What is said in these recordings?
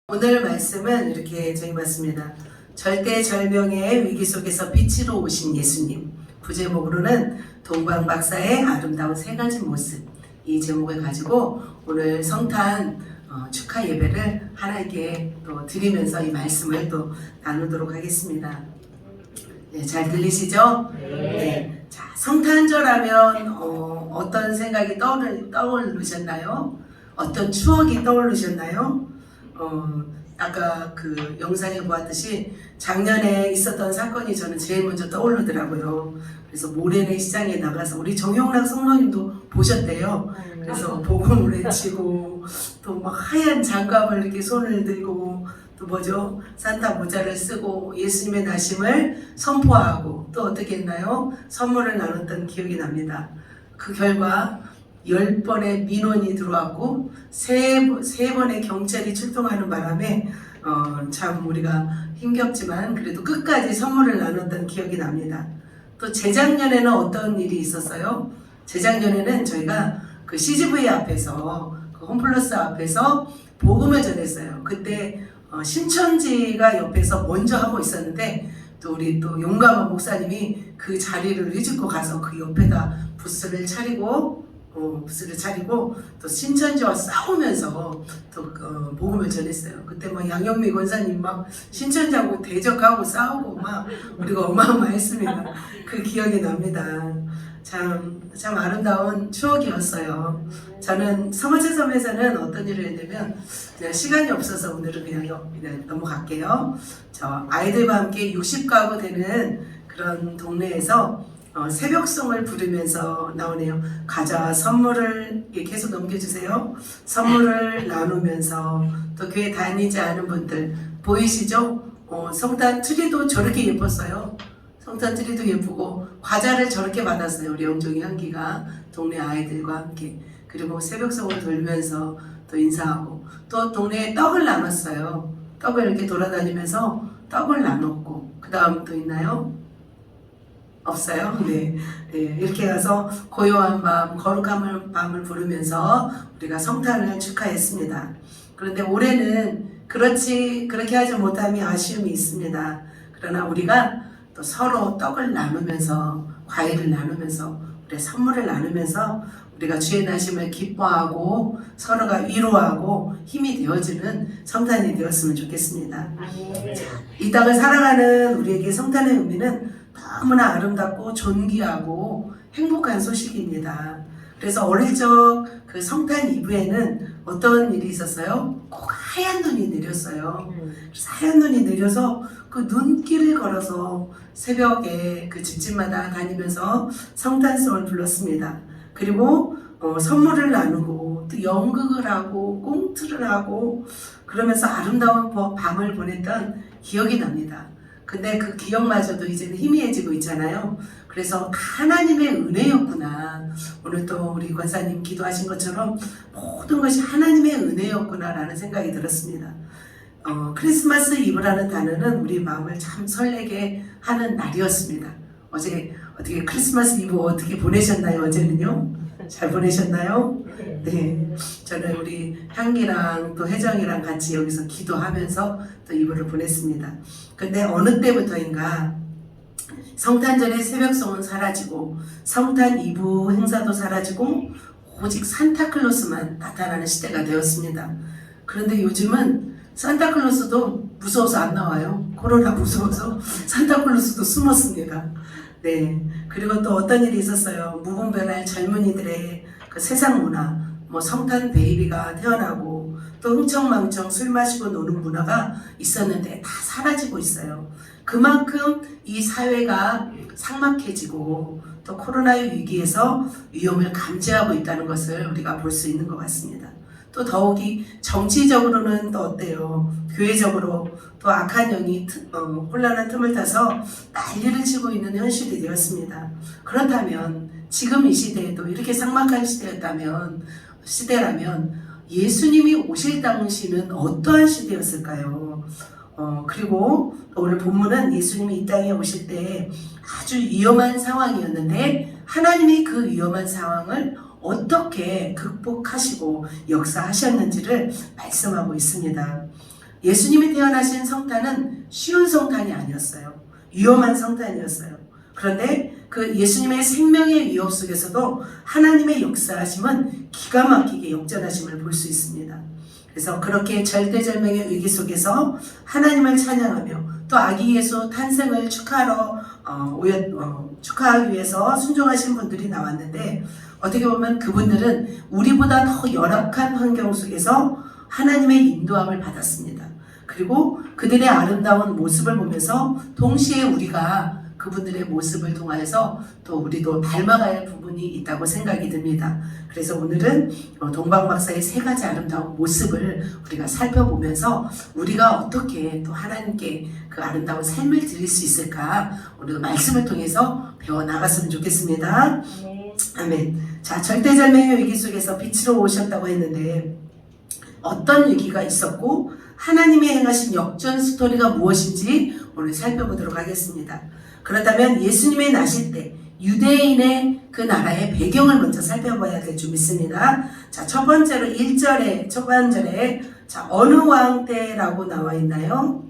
오늘 말씀은 이렇게 적어봤습니다. 절대절명의 위기 속에서 빛으로 오신 예수님. 부제목으로는 동방 박사의 아름다운 세 가지 모습, 이 제목을 가지고 오늘 성탄 축하 예배를 하나님께 또 드리면서 이 말씀을 또 나누도록 하겠습니다. 네, 잘 들리시죠? 네. 자, 성탄절하면 어떤 생각이 떠오르셨나요? 어떤 추억이 떠오르셨나요? 아까 그 영상에 보았듯이 작년에 있었던 사건이 저는 제일 먼저 떠오르더라고요. 그래서 모래내 시장에 나가서 우리 정영락 성도님도 보셨대요. 그래서 복음을 외치고 또 막 하얀 장갑을 이렇게 손을 들고 또 뭐죠? 산타 모자를 쓰고 예수님의 나심을 선포하고 또 어떻게 했나요? 선물을 나눴던 기억이 납니다. 그 결과 10번의 민원이 들어왔고 3번의 경찰이 출동하는 바람에 참 우리가 힘겹지만 그래도 끝까지 선물을 나눴던 기억이 납니다. 또 재작년에는 어떤 일이 있었어요? 재작년에는 저희가 그 CGV 앞에서 그 홈플러스 앞에서 복음을 전했어요. 그때 신천지가 옆에서 먼저 하고 있었는데 또 우리 또 용감한 목사님이 그 자리를 일찍고 가서 그 옆에다 부스를 차리고 또 신천지와 싸우면서 또 복음을 전했어요. 그때 막 양영미 권사님 막 신천지하고 대적하고 싸우고 막 우리가 어마어마했습니다. 그 기억이 납니다. 참 아름다운 추억이었어요. 저는 성화체섬에서는 어떤 일을 했냐면 그냥 시간이 없어서 오늘은 그냥 넘어갈게요. 저 아이들과 함께 60가구 되는 그런 동네에서 새벽송을 부르면서 나오네요. 가자 선물을 계속 넘겨주세요. 선물을 나누면서 또 교회 다니지 않은 분들 보이시죠? 성탄 트리도 저렇게 예뻤어요. 성탄 트리도 예쁘고 과자를 저렇게 받았어요. 우리 영종이 향기가 동네 아이들과 함께. 그리고 새벽송을 돌면서 또 인사하고 또 동네에 떡을 나눴어요. 떡을 이렇게 돌아다니면서 떡을 나눴고 그 다음 또 있나요? 없어요? 네. 이렇게 가서 고요한 밤, 거룩한 밤을 부르면서 우리가 성탄을 축하했습니다. 그런데 올해는 그렇게 하지 못함이 아쉬움이 있습니다. 그러나 우리가 또 서로 떡을 나누면서 과일을 나누면서 우리 선물을 나누면서 우리가 주의 나심을 기뻐하고 서로가 위로하고 힘이 되어주는 성탄이 되었으면 좋겠습니다. 이 땅을 살아가는 우리에게 성탄의 의미는 너무나 아름답고 존귀하고 행복한 소식입니다. 그래서 어릴 적 그 성탄 이브에는 어떤 일이 있었어요? 꼭 하얀 눈이 내렸어요. 그래서 하얀 눈이 내려서 그 눈길을 걸어서 새벽에 그 집집마다 다니면서 성탄송을 불렀습니다. 그리고 선물을 나누고 또 연극을 하고 꽁트를 하고 그러면서 아름다운 밤을 보냈던 기억이 납니다. 근데 그 기억마저도 이제는 희미해지고 있잖아요. 그래서 하나님의 은혜였구나. 오늘 또 우리 권사님 기도하신 것처럼 모든 것이 하나님의 은혜였구나라는 생각이 들었습니다. 크리스마스 이브라는 단어는 우리 마음을 참 설레게 하는 날이었습니다. 어제 어떻게 크리스마스 이브 어떻게 보내셨나요? 어제는요? 잘 보내셨나요? 네. 저는 우리 향기랑 또 혜정이랑 같이 여기서 기도하면서 또 이브를 보냈습니다. 근데 어느 때부터인가 성탄절의 새벽송은 사라지고 성탄 이브 행사도 사라지고 오직 산타클로스만 나타나는 시대가 되었습니다. 그런데 요즘은 산타클로스도 무서워서 안 나와요. 코로나 무서워서 산타클로스도 숨었습니다. 네. 그리고 또 어떤 일이 있었어요. 무분별한 젊은이들의 그 세상 문화, 뭐 성탄 베이비가 태어나고 또 흥청망청 술 마시고 노는 문화가 있었는데 다 사라지고 있어요. 그만큼 이 사회가 삭막해지고 또 코로나의 위기에서 위험을 감지하고 있다는 것을 우리가 볼 수 있는 것 같습니다. 또 더욱이 정치적으로는 또 어때요? 교회적으로 또 악한 영이 혼란한 틈을 타서 난리를 치고 있는 현실이 되었습니다. 그렇다면 지금 이 시대에도 이렇게 삭막한 시대라면 예수님이 오실 당시는 어떠한 시대였을까요? 그리고 오늘 본문은 예수님이 이 땅에 오실 때 아주 위험한 상황이었는데 하나님이 그 위험한 상황을 어떻게 극복하시고 역사하셨는지를 말씀하고 있습니다. 예수님이 태어나신 성탄은 쉬운 성탄이 아니었어요. 위험한 성탄이었어요. 그런데 그 예수님의 생명의 위협 속에서도 하나님의 역사하심은 기가 막히게 역전하심을 볼 수 있습니다. 그래서 그렇게 절대절명의 위기 속에서 하나님을 찬양하며 또 아기 예수 탄생을 축하하기 위해서 순종하신 분들이 나왔는데, 어떻게 보면 그분들은 우리보다 더 열악한 환경 속에서 하나님의 인도함을 받았습니다. 그리고 그들의 아름다운 모습을 보면서 동시에 우리가 그분들의 모습을 통하여서 또 우리도 닮아가야 할 부분이 있다고 생각이 듭니다. 그래서 오늘은 동방박사의 세 가지 아름다운 모습을 우리가 살펴보면서 우리가 어떻게 또 하나님께 그 아름다운 삶을 드릴 수 있을까, 우리도 말씀을 통해서 배워나갔으면 좋겠습니다. 아멘. 자, 절대절명의 위기 속에서 빛으로 오셨다고 했는데 어떤 위기가 있었고 하나님이 행하신 역전 스토리가 무엇인지 오늘 살펴보도록 하겠습니다. 그렇다면 예수님의 나실 때 유대인의 그 나라의 배경을 먼저 살펴봐야 될 줄 믿습니다. 자, 첫 번째로 1절에 자, 어느 왕 때라고 나와 있나요?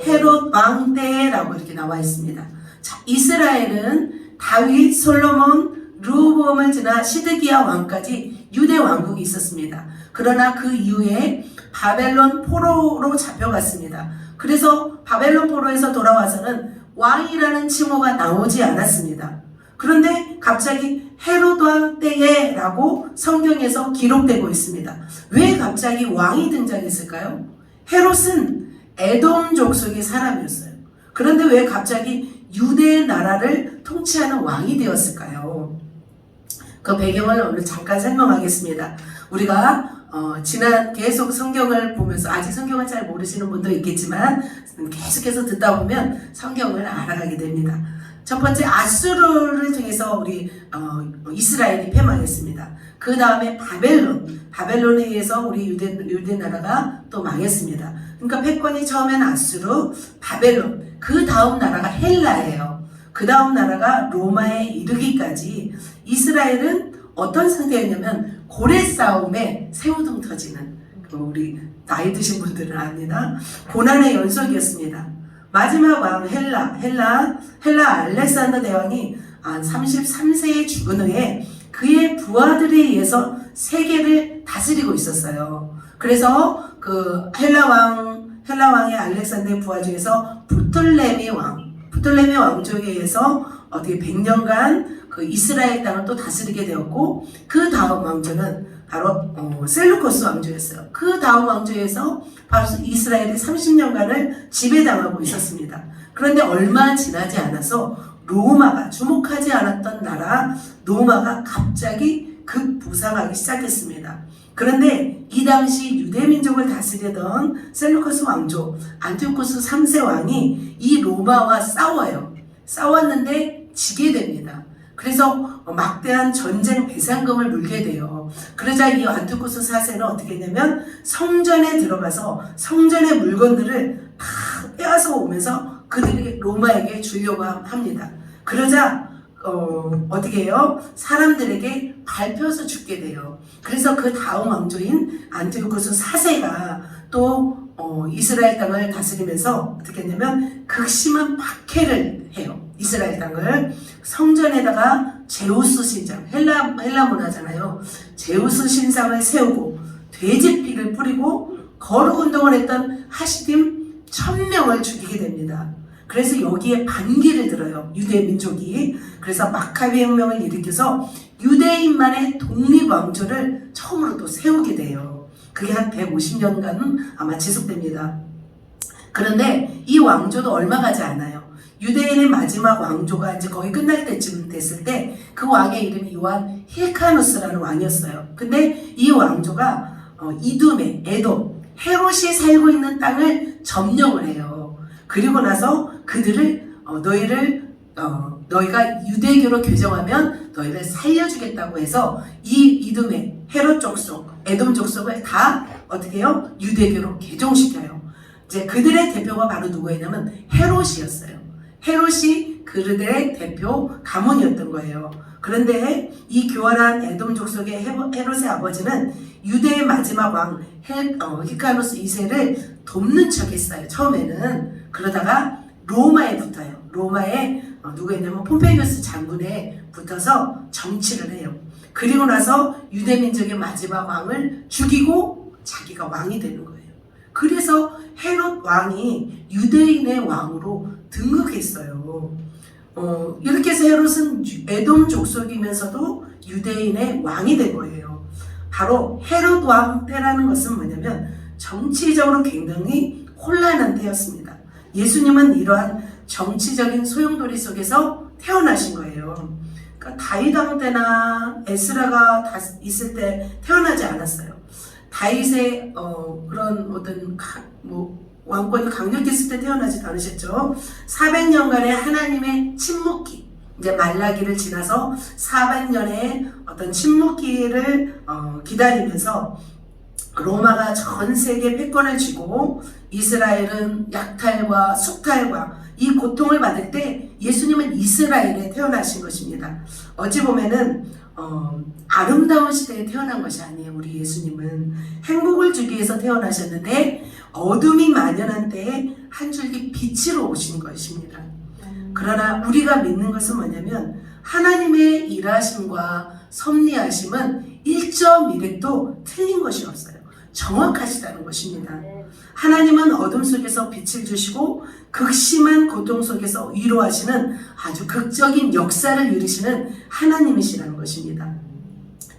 헤롯 왕 때라고 이렇게 나와 있습니다. 자, 이스라엘은 다윗, 솔로몬, 르호보암을 지나 시드기야 왕까지 유대 왕국이 있었습니다. 그러나 그 이후에 바벨론 포로로 잡혀갔습니다. 그래서 바벨론 포로에서 돌아와서는 왕이라는 칭호가 나오지 않았습니다. 그런데 갑자기 헤롯 왕 때에 라고 성경에서 기록되고 있습니다. 왜 갑자기 왕이 등장했을까요? 헤롯은 에돔 족속의 사람이었어요. 그런데 왜 갑자기 유대 나라를 통치하는 왕이 되었을까요? 그 배경을 오늘 잠깐 설명하겠습니다. 우리가 지난 계속 성경을 보면서, 아직 성경을 잘 모르시는 분도 있겠지만 계속해서 듣다 보면 성경을 알아가게 됩니다. 첫 번째, 아수르를 통해서 우리 이스라엘이 패망했습니다. 그 다음에 바벨론에 의해서 우리 유대 나라가 또 망했습니다. 그러니까 패권이 처음엔 아수르, 바벨론, 그 다음 나라가 헬라예요. 그 다음 나라가 로마에 이르기까지 이스라엘은 어떤 상태였냐면 고래 싸움에 새우등 터지는, 우리 나이 드신 분들은 압니다. 고난의 연속이었습니다. 마지막 왕 헬라 알렉산더 대왕이 33세에 죽은 후에 그의 부하들에 의해서 세계를 다스리고 있었어요. 그래서 그 헬라 왕의 알렉산더의 부하 중에서 프톨레미 왕족에 의해서 어떻게 100년간 그 이스라엘 땅을 또 다스리게 되었고, 그 다음 왕조는 바로 셀루코스 왕조였어요. 그 다음 왕조에서 바로 이스라엘이 30년간을 지배당하고 있었습니다. 그런데 얼마 지나지 않아서 로마가, 주목하지 않았던 나라 로마가 갑자기 급부상하기 시작했습니다. 그런데 이 당시 유대민족을 다스리던 셀루코스 왕조 안티오코스 3세 왕이 이 로마와 싸웠는데 지게 됩니다. 그래서 막대한 전쟁 배상금을 물게 돼요. 그러자 이 안티오코스 4세는 어떻게 했냐면 성전에 들어가서 성전의 물건들을 다 빼앗아 오면서 그들에게, 로마에게 주려고 합니다. 그러자 어떻게 해요? 사람들에게 밟혀서 죽게 돼요. 그래서 그 다음 왕조인 안티오코스 4세가 또 이스라엘 땅을 다스리면서 어떻게 했냐면 극심한 박해를 해요. 이스라엘 땅을. 성전에다가 제우스 신상, 헬라 문화잖아요. 제우스 신상을 세우고 돼지 피를 뿌리고 거룩 운동을 했던 하시딤 1000명을 죽이게 됩니다. 그래서 여기에 반기를 들어요, 유대 민족이. 그래서 마카비 혁명을 일으켜서 유대인만의 독립왕조를 처음으로 또 세우게 돼요. 그게 한 150년간은 아마 지속됩니다. 그런데 이 왕조도 얼마 가지 않아요. 유대인의 마지막 왕조가 이제 거의 끝날 때쯤 됐을 때 그 왕의 이름이 요한 힐카누스라는 왕이었어요. 근데 이 왕조가 이두메, 에돔, 헤롯이 살고 있는 땅을 점령을 해요. 그리고 나서 그들을 너희가 유대교로 교정하면 너희를 살려주겠다고 해서 이 이두메, 헤롯 족속, 에돔 족속을 다 어떻게 해요? 유대교로 개종시켜요. 이제 그들의 대표가 바로 누구였냐면 헤롯이었어요. 헤롯이 그들의 대표 가문이었던 거예요. 그런데 이 교활한 에돔 족속의 헤롯의 아버지는 유대의 마지막 왕 히카노스 2세를 돕는 척했어요. 처음에는. 그러다가 로마에 붙어요. 로마에 누가 있냐면 폼페이우스 장군에 붙어서 정치를 해요. 그리고 나서 유대민족의 마지막 왕을 죽이고 자기가 왕이 되는 거예요. 그래서 헤롯 왕이 유대인의 왕으로 등극했어요. 이렇게 해서 헤롯은 에돔 족속이면서도 유대인의 왕이 된 거예요. 바로 헤롯 왕 때라는 것은 뭐냐면 정치적으로 굉장히 혼란한 때였습니다. 예수님은 이러한 정치적인 소용돌이 속에서 태어나신 거예요. 그러니까 다윗 왕 때나 에스라가 있을 때 태어나지 않았어요. 다윗의 그런 어떤 왕권이 강력했을 때 태어나지도 않으셨죠. 400년간의 하나님의 침묵기, 이제 말라기를 지나서 400년의 어떤 침묵기를 기다리면서 로마가 전 세계 패권을 쥐고 이스라엘은 약탈과 숙탈과 이 고통을 받을 때 예수님은 이스라엘에 태어나신 것입니다. 어찌 보면은 아름다운 시대에 태어난 것이 아니에요. 우리 예수님은 행복을 주기 위해서 태어나셨는데 어둠이 만연한 때에 한 줄기 빛으로 오신 것입니다. 그러나 우리가 믿는 것은 뭐냐면 하나님의 일하심과 섭리하심은 1.1획도 틀린 것이 없어요. 정확하시다는 것입니다. 하나님은 어둠 속에서 빛을 주시고 극심한 고통 속에서 위로하시는 아주 극적인 역사를 이루시는 하나님이시라는 것입니다.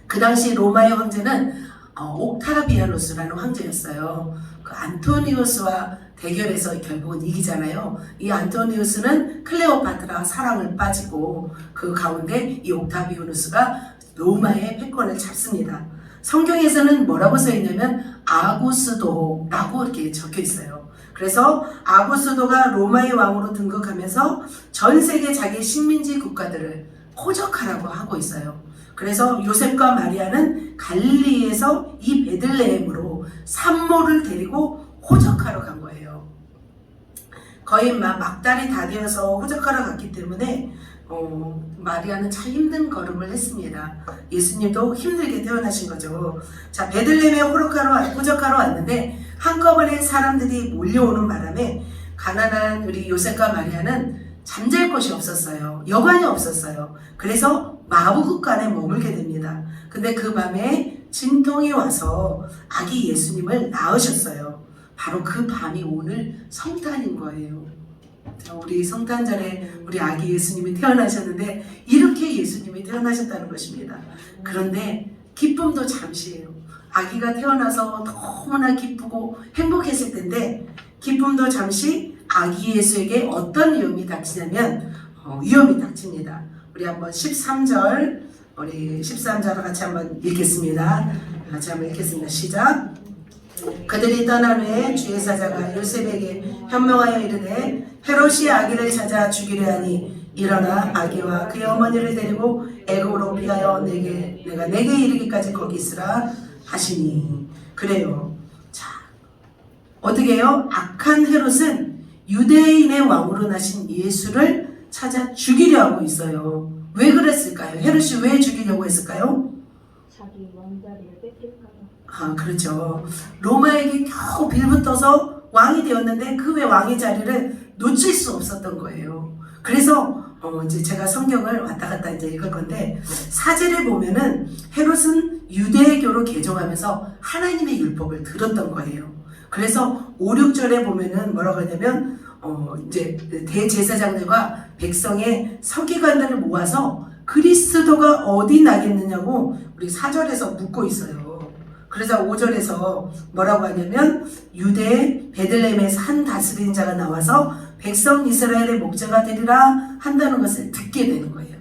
그 당시 로마의 황제는 옥타비아누스라는 황제였어요. 그 안토니우스와 대결해서 결국은 이기잖아요. 이 안토니우스는 클레오파트라와 사랑을 빠지고 그 가운데 이 옥타비아누스가 로마의 패권을 잡습니다. 성경에서는 뭐라고 써있냐면 아구스도라고 이렇게 적혀 있어요. 그래서 아구스도가 로마의 왕으로 등극하면서 전 세계 자기 식민지 국가들을 호적하라고 하고 있어요. 그래서 요셉과 마리아는 갈릴리에서 이 베들레헴으로 산모를 데리고 호적하러 간 거예요. 거의 막달이 다 되어서 호적하러 갔기 때문에 마리아는 참 힘든 걸음을 했습니다. 예수님도 힘들게 태어나신 거죠. 자, 베들레헴에 호적하러 왔는데 한꺼번에 사람들이 몰려오는 바람에 가난한 우리 요셉과 마리아는 잠잘 곳이 없었어요. 여관이 없었어요. 그래서 마부국간에 머물게 됩니다. 근데 그 밤에 진통이 와서 아기 예수님을 낳으셨어요. 바로 그 밤이 오늘 성탄인 거예요. 우리 성탄절에 우리 아기 예수님이 태어나셨는데 이렇게 예수님이 태어나셨다는 것입니다. 그런데 기쁨도 잠시예요. 아기가 태어나서 너무나 기쁘고 행복했을 텐데 기쁨도 잠시 아기 예수에게 어떤 위험이 닥치냐면 위험이 닥칩니다. 우리 한번 13절 우리 13절을 같이 한번 읽겠습니다. 같이 한번 읽겠습니다. 시작. 그들이 떠난 후에 주의 사자가 요셉에게 현명하여 이르되 헤롯이 아기를 찾아 죽이려 하니 일어나 아기와 그의 어머니를 데리고 애굽으로 피하여 내가 내게 이르기까지 거기 있으라 하시니. 그래요. 자, 어떻게 해요? 악한 헤롯은 유대인의 왕으로 나신 예수를 찾아 죽이려 하고 있어요. 왜 그랬을까요? 헤롯이 왜 죽이려고 했을까요? 자기 왕자리를 뺏길까 봐. 그렇죠. 로마에게 겨우 빌붙어서 왕이 되었는데 그 외 왕의 자리를 놓칠 수 없었던 거예요. 그래서 이제 제가 성경을 왔다 갔다 이제 읽을 건데 사제를 보면은 헤롯은 유대교로 개종하면서 하나님의 율법을 들었던 거예요. 그래서 5, 6절에 보면은 뭐라고 하냐면 이제 대제사장들과 백성의 서기관들을 모아서 그리스도가 어디 나겠느냐고 우리 4절에서 묻고 있어요. 그래서 5절에서 뭐라고 하냐면 유대 베들레헴에서 한 다스리는 자가 나와서 백성 이스라엘의 목자가 되리라 한다는 것을 듣게 되는 거예요.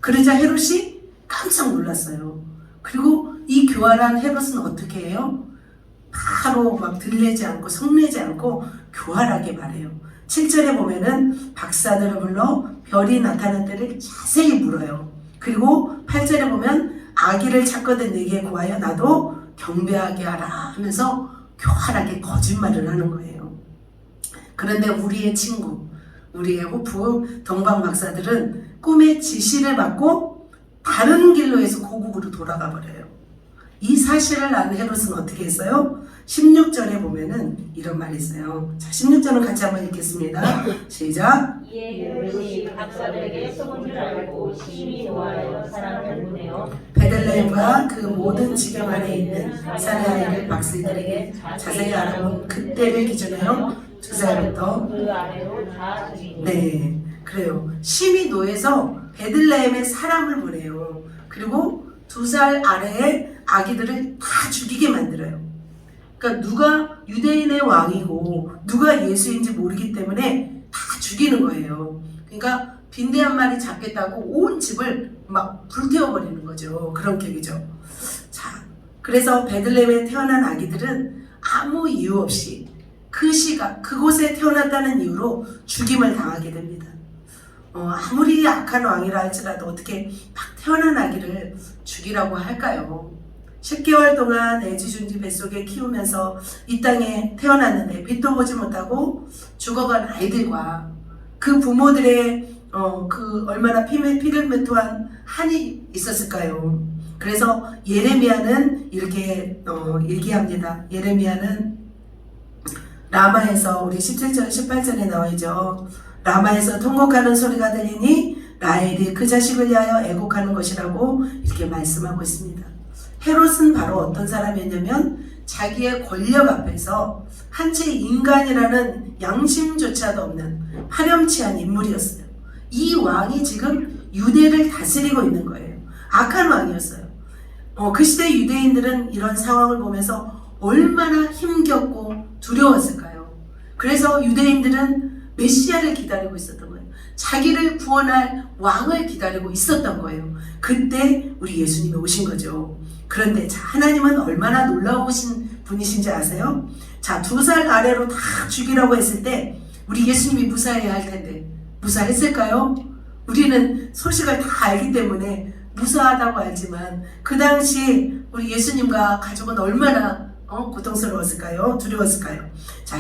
그러자 헤롯이 깜짝 놀랐어요. 그리고 이 교활한 헤롯은 어떻게 해요? 바로 막 들리지 않고 성내지 않고 교활하게 말해요. 7절에 보면은 박사들을 불러 별이 나타난 때를 자세히 물어요. 그리고 8절에 보면 아기를 찾거든 내게 구하여 나도 경배하게 하라 하면서 교활하게 거짓말을 하는 거예요. 그런데 우리의 친구, 우리의 호프 동방 박사들은 꿈의 지시를 받고 다른 길로 해서 고국으로 돌아가 버려요. 이 사실을 아는 헤롯은 어떻게 했어요? 16절에 보면은 이런 말이 있어요. 자, 16절은 같이 한번 읽겠습니다. 시작. 이에 헤롯이 박사들에게 속은 줄 알고 심히 노하여 사람을 보내어 베들레헴과 그 모든 지경 안에 있는 산의 아이를 박사들에게 자세히 알아본 그때를 기준으로 2살부터 그 아래로 다 죽이니 네, 그래요. 심히 노해서 베들레헴에 사람을 보내요. 그리고 2살 아래의 아기들을 다 죽이게 만들어요. 그러니까 누가 유대인의 왕이고 누가 예수인지 모르기 때문에 다 죽이는 거예요. 그러니까 빈대 한 마리 잡겠다고 온 집을 막 불태워버리는 거죠. 그런 계기죠. 자, 그래서 베들레헴에 태어난 아기들은 아무 이유 없이 그 시각 그곳에 태어났다는 이유로 죽임을 당하게 됩니다. 아무리 악한 왕이라 할지라도 어떻게 막 태어난 아기를 죽이라고 할까요? 10개월 동안 애지중지 뱃속에 키우면서 이 땅에 태어났는데 빛도 보지 못하고 죽어간 아이들과 그 부모들의 그 얼마나 피를 한이 있었을까요? 그래서 예레미야는 이렇게 얘기합니다. 예레미야는 라마에서 우리 17절 18절에 나와있죠. 라마에서 통곡하는 소리가 들리니 라헬이 그 자식을 위하여 애곡하는 것이라고 이렇게 말씀하고 있습니다. 헤롯은 바로 어떤 사람이었냐면 자기의 권력 앞에서 한채 인간이라는 양심조차도 없는 파렴치한 인물이었어요. 이 왕이 지금 유대를 다스리고 있는 거예요. 악한 왕이었어요. 그 시대 유대인들은 이런 상황을 보면서 얼마나 힘겹고 두려웠을까요? 그래서 유대인들은 메시아를 기다리고 있었던 거예요. 자기를 구원할 왕을 기다리고 있었던 거예요. 그때 우리 예수님이 오신 거죠. 그런데 자, 하나님은 얼마나 놀라우신 분이신지 아세요? 자, 2살 아래로 다 죽이라고 했을 때 우리 예수님이 무사해야 할 텐데 무사했을까요? 우리는 소식을 다 알기 때문에 무사하다고 알지만 그 당시 우리 예수님과 가족은 얼마나 고통스러웠을까요? 두려웠을까요? 자,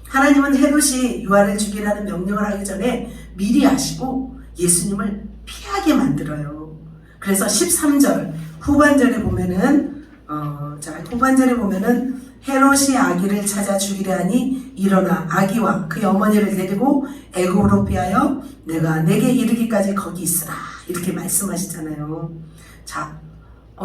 하나님은 헤롯이 유아를 죽이라는 명령을 하기 전에 미리 아시고 예수님을 피하게 만들어요. 그래서 13절 후반절에 보면은 헤롯이 아기를 찾아 죽이려 하니 일어나 아기와 그의 어머니를 데리고 애굽으로 피하여 내가 내게 이르기까지 거기 있으라 이렇게 말씀하시잖아요. 자,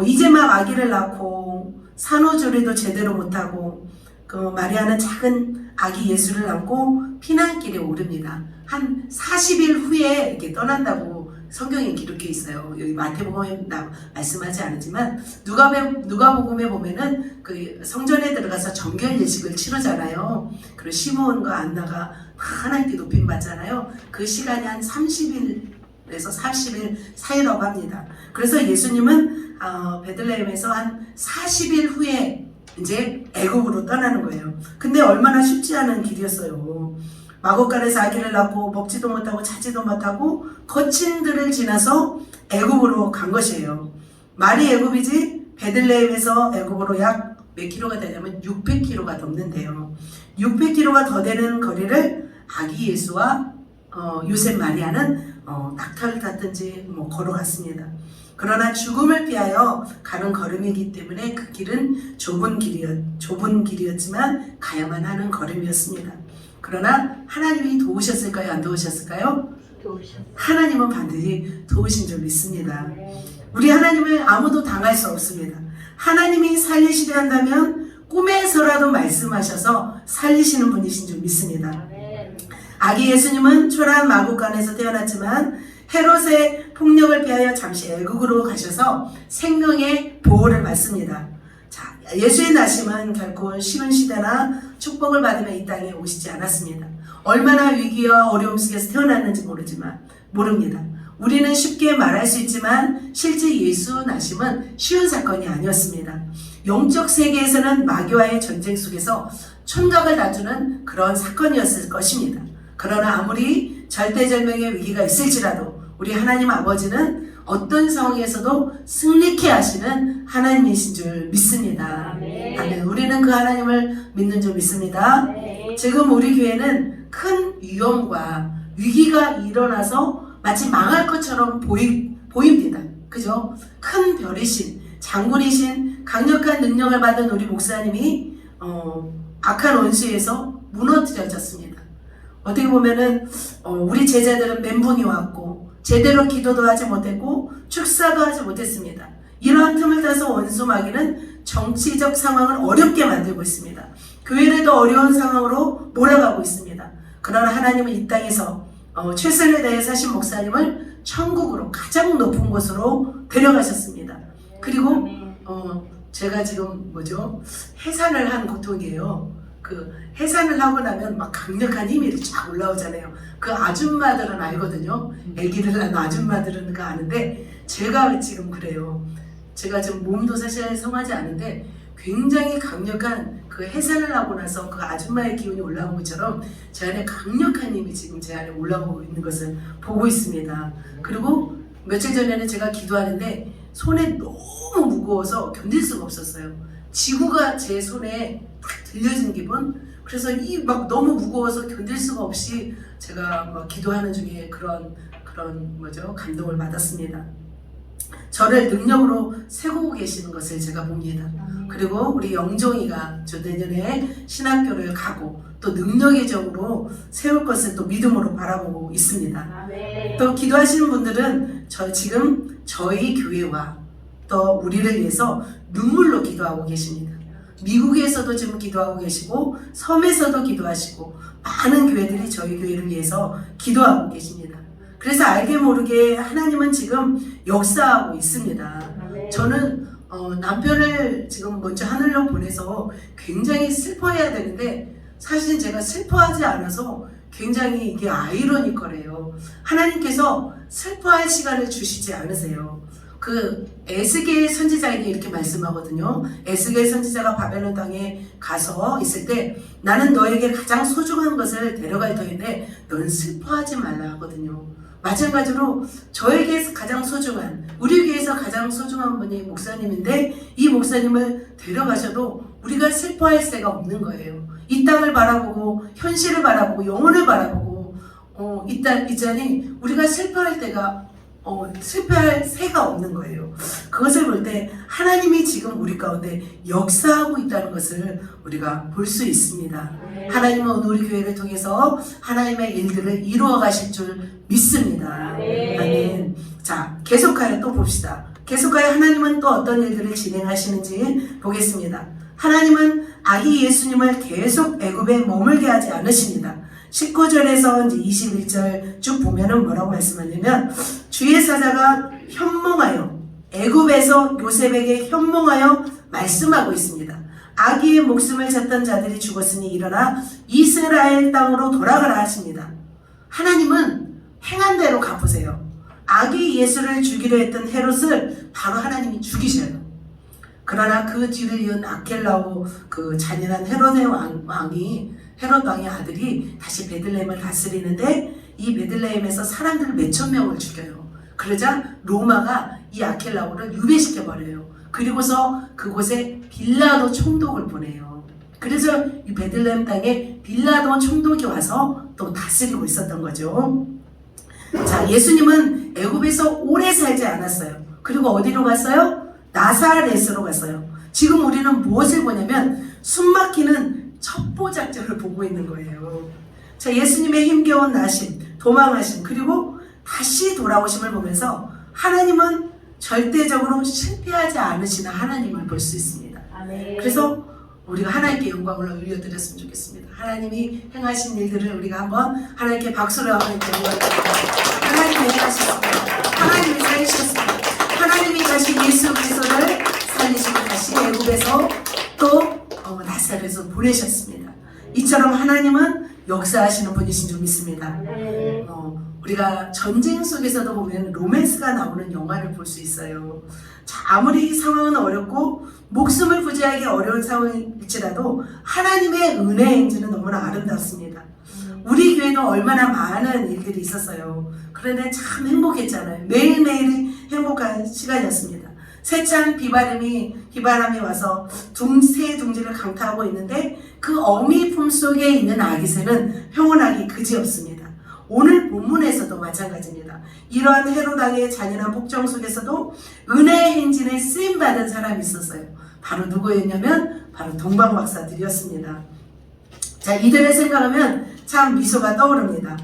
이제 막 아기를 낳고 산후조리도 제대로 못하고 그 마리아는 작은 아기 예수를 안고 피난길에 오릅니다. 한 40일 후에 이렇게 떠난다고 성경에 기록해 있어요. 여기 마태복음에 말씀하지 않지만 누가복음에 보면은 그 성전에 들어가서 정결 예식을 치르잖아요. 그리고 시므온과 안나가 하나님께 높임 받잖아요. 그 시간이 한 30일에서 40일 사이라고 합니다. 그래서 예수님은 베들레헴에서 한 40일 후에 이제 애굽으로 떠나는 거예요. 근데 얼마나 쉽지 않은 길이었어요. 마곡간에서 아기를 낳고 먹지도 못하고 자지도 못하고 거친 들을 지나서 애굽으로 간 것이에요. 말이 애굽이지 베들레헴에서 애굽으로 약 몇 킬로가 되냐면 600킬로가 넘는데요. 600킬로가 더 되는 거리를 아기 예수와 요셉 마리아는 낙타를 탔든지 걸어갔습니다. 그러나 죽음을 피하여 가는 걸음이기 때문에 그 길은 좁은 길이었지만 가야만 하는 걸음이었습니다. 그러나 하나님이 도우셨을까요? 안 도우셨을까요? 하나님은 반드시 도우신 줄 믿습니다. 우리 하나님을 아무도 당할 수 없습니다. 하나님이 살리시려 한다면 꿈에서라도 말씀하셔서 살리시는 분이신 줄 믿습니다. 아기 예수님은 초라한 마국간에서 태어났지만 헤롯의 폭력을 피하여 잠시 애국으로 가셔서 생명의 보호를 받습니다. 자, 예수의 나심은 결코 쉬운 시대나 축복을 받으며 이 땅에 오시지 않았습니다. 얼마나 위기와 어려움 속에서 태어났는지 모릅니다. 우리는 쉽게 말할 수 있지만 실제 예수 나심은 쉬운 사건이 아니었습니다. 영적 세계에서는 마귀와의 전쟁 속에서 촌각을 다투는 그런 사건이었을 것입니다. 그러나 아무리 절대절명의 위기가 있을지라도 우리 하나님 아버지는 어떤 상황에서도 승리케 하시는 하나님이신 줄 믿습니다. 아멘. 우리는 그 하나님을 믿는 줄 믿습니다. 지금 우리 교회는 큰 위험과 위기가 일어나서 마치 망할 것처럼 보입니다. 그죠? 큰 별이신, 장군이신, 강력한 능력을 받은 우리 목사님이 악한 원수에서 무너뜨려졌습니다. 어떻게 보면은 우리 제자들은 멘붕이 왔고 제대로 기도도 하지 못했고 축사도 하지 못했습니다. 이러한 틈을 타서 원수 마귀는 정치적 상황을 어렵게 만들고 있습니다. 교회를 더 어려운 상황으로 몰아가고 있습니다. 그러나 하나님은 이 땅에서 최선을 다해 사신 목사님을 천국으로 가장 높은 곳으로 데려가셨습니다. 그리고 제가 지금 해산을 한 고통이에요. 그 해산을 하고 나면 막 강력한 힘이 쫙 올라오잖아요. 그 아줌마들은 알거든요. 아기를 낳은 아줌마들은 그거 아는데 제가 지금 그래요. 제가 지금 몸도 사실 성하지 않은데 굉장히 강력한 그 해산을 하고 나서 그 아줌마의 기운이 올라온 것처럼 제 안에 강력한 힘이 지금 제 안에 올라오고 있는 것을 보고 있습니다. 그리고 며칠 전에는 제가 기도하는데 손에 너무 무거워서 견딜 수가 없었어요. 지구가 제 손에 딱 들려진 기분. 그래서 이 막 너무 무거워서 견딜 수가 없이 제가 막 기도하는 중에 그런 감동을 받았습니다. 저를 능력으로 세우고 계시는 것을 제가 봅니다. 그리고 우리 영종이가 저 내년에 신학교를 가고 또 능력의적으로 세울 것을 또 믿음으로 바라보고 있습니다. 또 기도하시는 분들은 지금 저희 교회와 또 우리를 위해서 눈물로 기도하고 계십니다. 미국에서도 지금 기도하고 계시고 섬에서도 기도하시고 많은 교회들이 저희 교회를 위해서 기도하고 계십니다. 그래서 알게 모르게 하나님은 지금 역사하고 있습니다. 저는 남편을 지금 먼저 하늘로 보내서 굉장히 슬퍼해야 되는데 사실은 제가 슬퍼하지 않아서 굉장히 이게 아이러니컬해요. 하나님께서 슬퍼할 시간을 주시지 않으세요. 그 에스겔 선지자에게 이렇게 말씀하거든요. 에스겔 선지자가 바벨론 땅에 가서 있을 때 나는 너에게 가장 소중한 것을 데려갈 터인데 넌 슬퍼하지 말라 하거든요. 마찬가지로 저에게 가장 소중한, 우리 교회에서 가장 소중한 분이 목사님인데 이 목사님을 데려가셔도 우리가 슬퍼할 새가 없는 거예요. 이 땅을 바라보고 현실을 바라보고 영혼을 바라보고 이 자리 우리가 슬퍼할 새가 없는 거예요. 그것을 볼 때 하나님이 지금 우리 가운데 역사하고 있다는 것을 우리가 볼 수 있습니다. 하나님은 우리 교회를 통해서 하나님의 일들을 이루어 가실 줄 믿습니다. 아멘. 자, 계속하여 또 봅시다. 계속하여 하나님은 또 어떤 일들을 진행하시는지 보겠습니다. 하나님은 아기 예수님을 계속 애굽에 머물게 하지 않으십니다. 19절에서 이제 21절 쭉 보면은 뭐라고 말씀하냐면 주의 사자가 현몽하여 애굽에서 요셉에게 현몽하여 말씀하고 있습니다. 아기의 목숨을 찾던 자들이 죽었으니 일어나 이스라엘 땅으로 돌아가라 하십니다. 하나님은 행한 대로 갚으세요. 아기 예수를 죽이려 했던 헤롯을 바로 하나님이 죽이셔요. 그러나 그 뒤를 이은 아켈라오 그 잔인한 헤롯의 헤롯 왕의 아들이 다시 베들레헴을 다스리는데 이 베들레헴에서 사람들 몇천 명을 죽여요. 그러자 로마가 이 아켈라오를 유배시켜버려요. 그리고서 그곳에 빌라도 총독을 보내요. 그래서 이 베들레헴 땅에 빌라도 총독이 와서 또 다스리고 있었던 거죠. 자, 예수님은 애굽에서 오래 살지 않았어요. 그리고 어디로 갔어요? 나사렛으로 갔어요. 지금 우리는 무엇을 보냐면 숨막히는 첩보작전을 보고 있는 거예요. 자, 예수님의 힘겨운 나심, 도망하심, 그리고 다시 돌아오심을 보면서 하나님은 절대적으로 실패하지 않으시는 하나님을 볼 수 있습니다. 그래서 우리가 하나님께 영광을 올려드렸으면 좋겠습니다. 하나님이 행하신 일들을 우리가 한번 하나님께 박수를 한번 드립니다. 하나님이 행하셨습니다. 하나님이 살리셨습니다. 하나님이 다시 예수 그리스도를 살리시고 다시 애굽에서 또 나사렛에서 보내셨습니다. 이처럼 하나님은 역사하시는 분이신 줄 믿습니다. 우리가 전쟁 속에서도 보면 로맨스가 나오는 영화를 볼 수 있어요. 자, 아무리 상황은 어렵고 목숨을 부지하기 어려운 상황일지라도 하나님의 은혜 행진은 너무나 아름답습니다. 우리 교회도 얼마나 많은 일들이 있었어요. 그런데 참 행복했잖아요. 매일매일이 행복한 시간이었습니다. 세찬 비바람이 와서 새 둥지를 강타하고 있는데 그 어미 품속에 있는 아기 새는 형언하기 그지없습니다. 오늘 본문에서도 마찬가지입니다. 이러한 헤롯 왕의 잔인한 복종 속에서도 은혜의 행진에 쓰임받은 사람이 있었어요. 바로 누구였냐면 바로 동방박사들이었습니다. 자, 이들을 생각하면 참 미소가 떠오릅니다.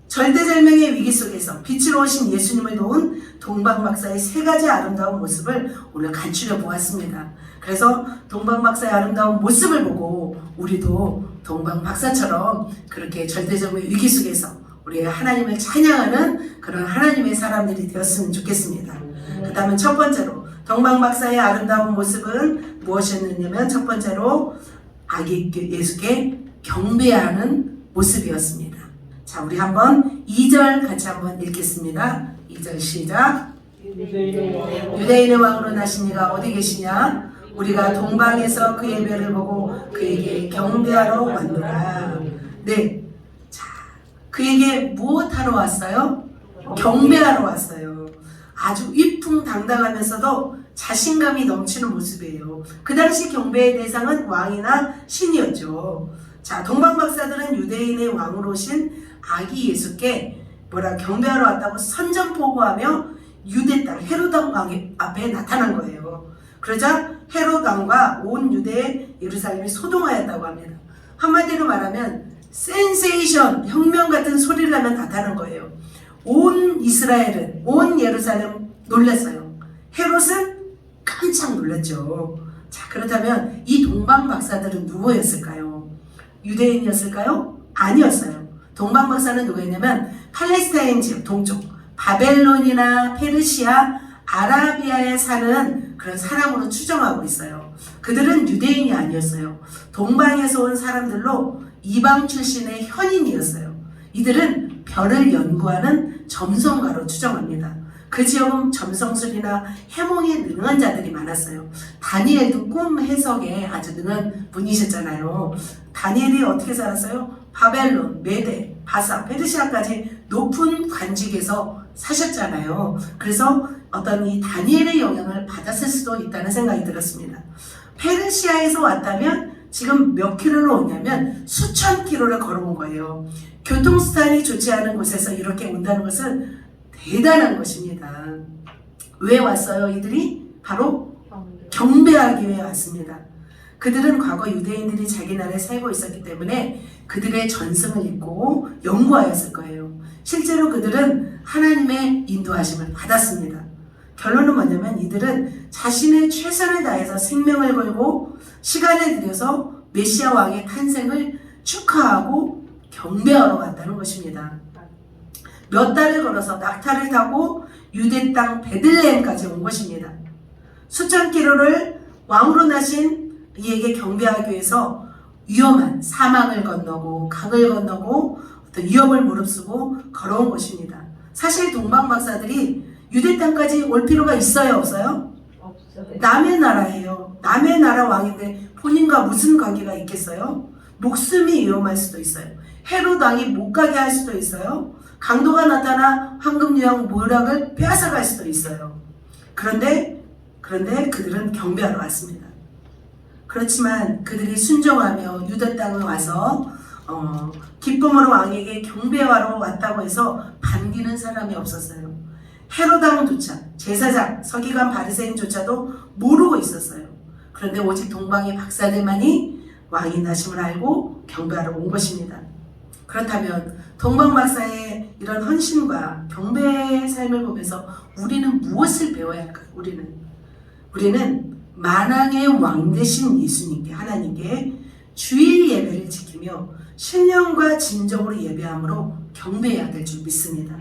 절대절명의 위기 속에서 빛으로 오신 예수님을 도운 동방박사의 세 가지 아름다운 모습을 오늘 간추려 보았습니다. 그래서 동방박사의 아름다운 모습을 보고 우리도 동방박사처럼 그렇게 절대절명의 위기 속에서 우리 하나님을 찬양하는 그런 하나님의 사람들이 되었으면 좋겠습니다. 그 다음에 첫 번째로 동방박사의 아름다운 모습은 무엇이었느냐면 첫 번째로 아기 예수께 경배하는 모습이었습니다. 자, 우리 한번 2절 같이 한번 읽겠습니다. 2절 시작. 유대인의 왕으로 나신 이가 어디 계시냐? 우리가 동방에서 그 예배를 보고 그에게 경배하러 왔노라. 네, 자, 그에게 무엇하러 왔어요? 경배하러 왔어요. 아주 위풍당당하면서도 자신감이 넘치는 모습이에요. 그 당시 경배의 대상은 왕이나 신이었죠. 자, 동방박사들은 유대인의 왕으로 오신 아기 예수께 경배하러 왔다고 선전포고하며 유대 땅 헤롯 왕 앞에 나타난 거예요. 그러자 헤롯 왕과 온 유대 예루살렘이 소동하였다고 합니다. 한마디로 말하면 센세이션, 혁명 같은 소리를 하면 나타난 거예요. 온 이스라엘은, 온 예루살렘 놀랐어요. 헤롯은 깜짝 놀랐죠. 자, 그렇다면 이 동방박사들은 누구였을까요? 유대인이었을까요? 아니었어요. 동방박사는 누구였냐면 팔레스타인 지역 동쪽 바벨론이나 페르시아, 아라비아에 사는 그런 사람으로 추정하고 있어요. 그들은 유대인이 아니었어요. 동방에서 온 사람들로 이방 출신의 현인이었어요. 이들은 별을 연구하는 점성가로 추정합니다. 그 지역은 점성술이나 해몽에 능한 자들이 많았어요. 다니엘도 꿈 해석에 아주 능한 분이셨잖아요. 다니엘이 어떻게 살았어요? 바벨론, 메데, 바사, 페르시아까지 높은 관직에서 사셨잖아요. 그래서 어떤 이 다니엘의 영향을 받았을 수도 있다는 생각이 들었습니다. 페르시아에서 왔다면 지금 몇 킬로를 오냐면 수천 킬로를 걸어온 거예요. 교통수단이 좋지 않은 곳에서 이렇게 온다는 것은 대단한 것입니다. 왜 왔어요? 이들이 바로 경배하기 위해 왔습니다. 그들은 과거 유대인들이 자기 나라에 살고 있었기 때문에 그들의 전승을 읽고 연구하였을 거예요. 실제로 그들은 하나님의 인도하심을 받았습니다. 결론은 뭐냐면 이들은 자신의 최선을 다해서 생명을 걸고 시간을 들여서 메시아 왕의 탄생을 축하하고 경배하러 왔다는 것입니다. 몇 달을 걸어서 낙타를 타고 유대 땅 베들레헴까지 온 것입니다. 수천 킬로를 왕으로 나신 이에게 경배하기 위해서 위험한 사막을 건너고 강을 건너고 어떤 위협을 무릅쓰고 걸어온 것입니다. 사실 동방박사들이 유대 땅까지 올 필요가 있어요, 없어요? 없어요. 남의 나라예요. 남의 나라 왕인데 본인과 무슨 관계가 있겠어요? 목숨이 위험할 수도 있어요. 헤롯 왕이 못 가게 할 수도 있어요. 강도가 나타나 황금유황 모락을 빼앗아갈 수도 있어요. 그런데 그들은 경배하러 왔습니다. 그렇지만 그들이 순종하며 유다 땅에 와서 기쁨으로 왕에게 경배하러 왔다고 해서 반기는 사람이 없었어요. 헤롯 왕조차, 제사장, 서기관 바리새인조차도 모르고 있었어요. 그런데 오직 동방의 박사들만이 왕이 나심을 알고 경배하러 온 것입니다. 그렇다면 동방박사의 이런 헌신과 경배의 삶을 보면서 우리는 무엇을 배워야 할까요? 우리는 만왕의 왕 되신 예수님께, 하나님께 주일 예배를 지키며 신령과 진정으로 예배함으로 경배해야 될 줄 믿습니다.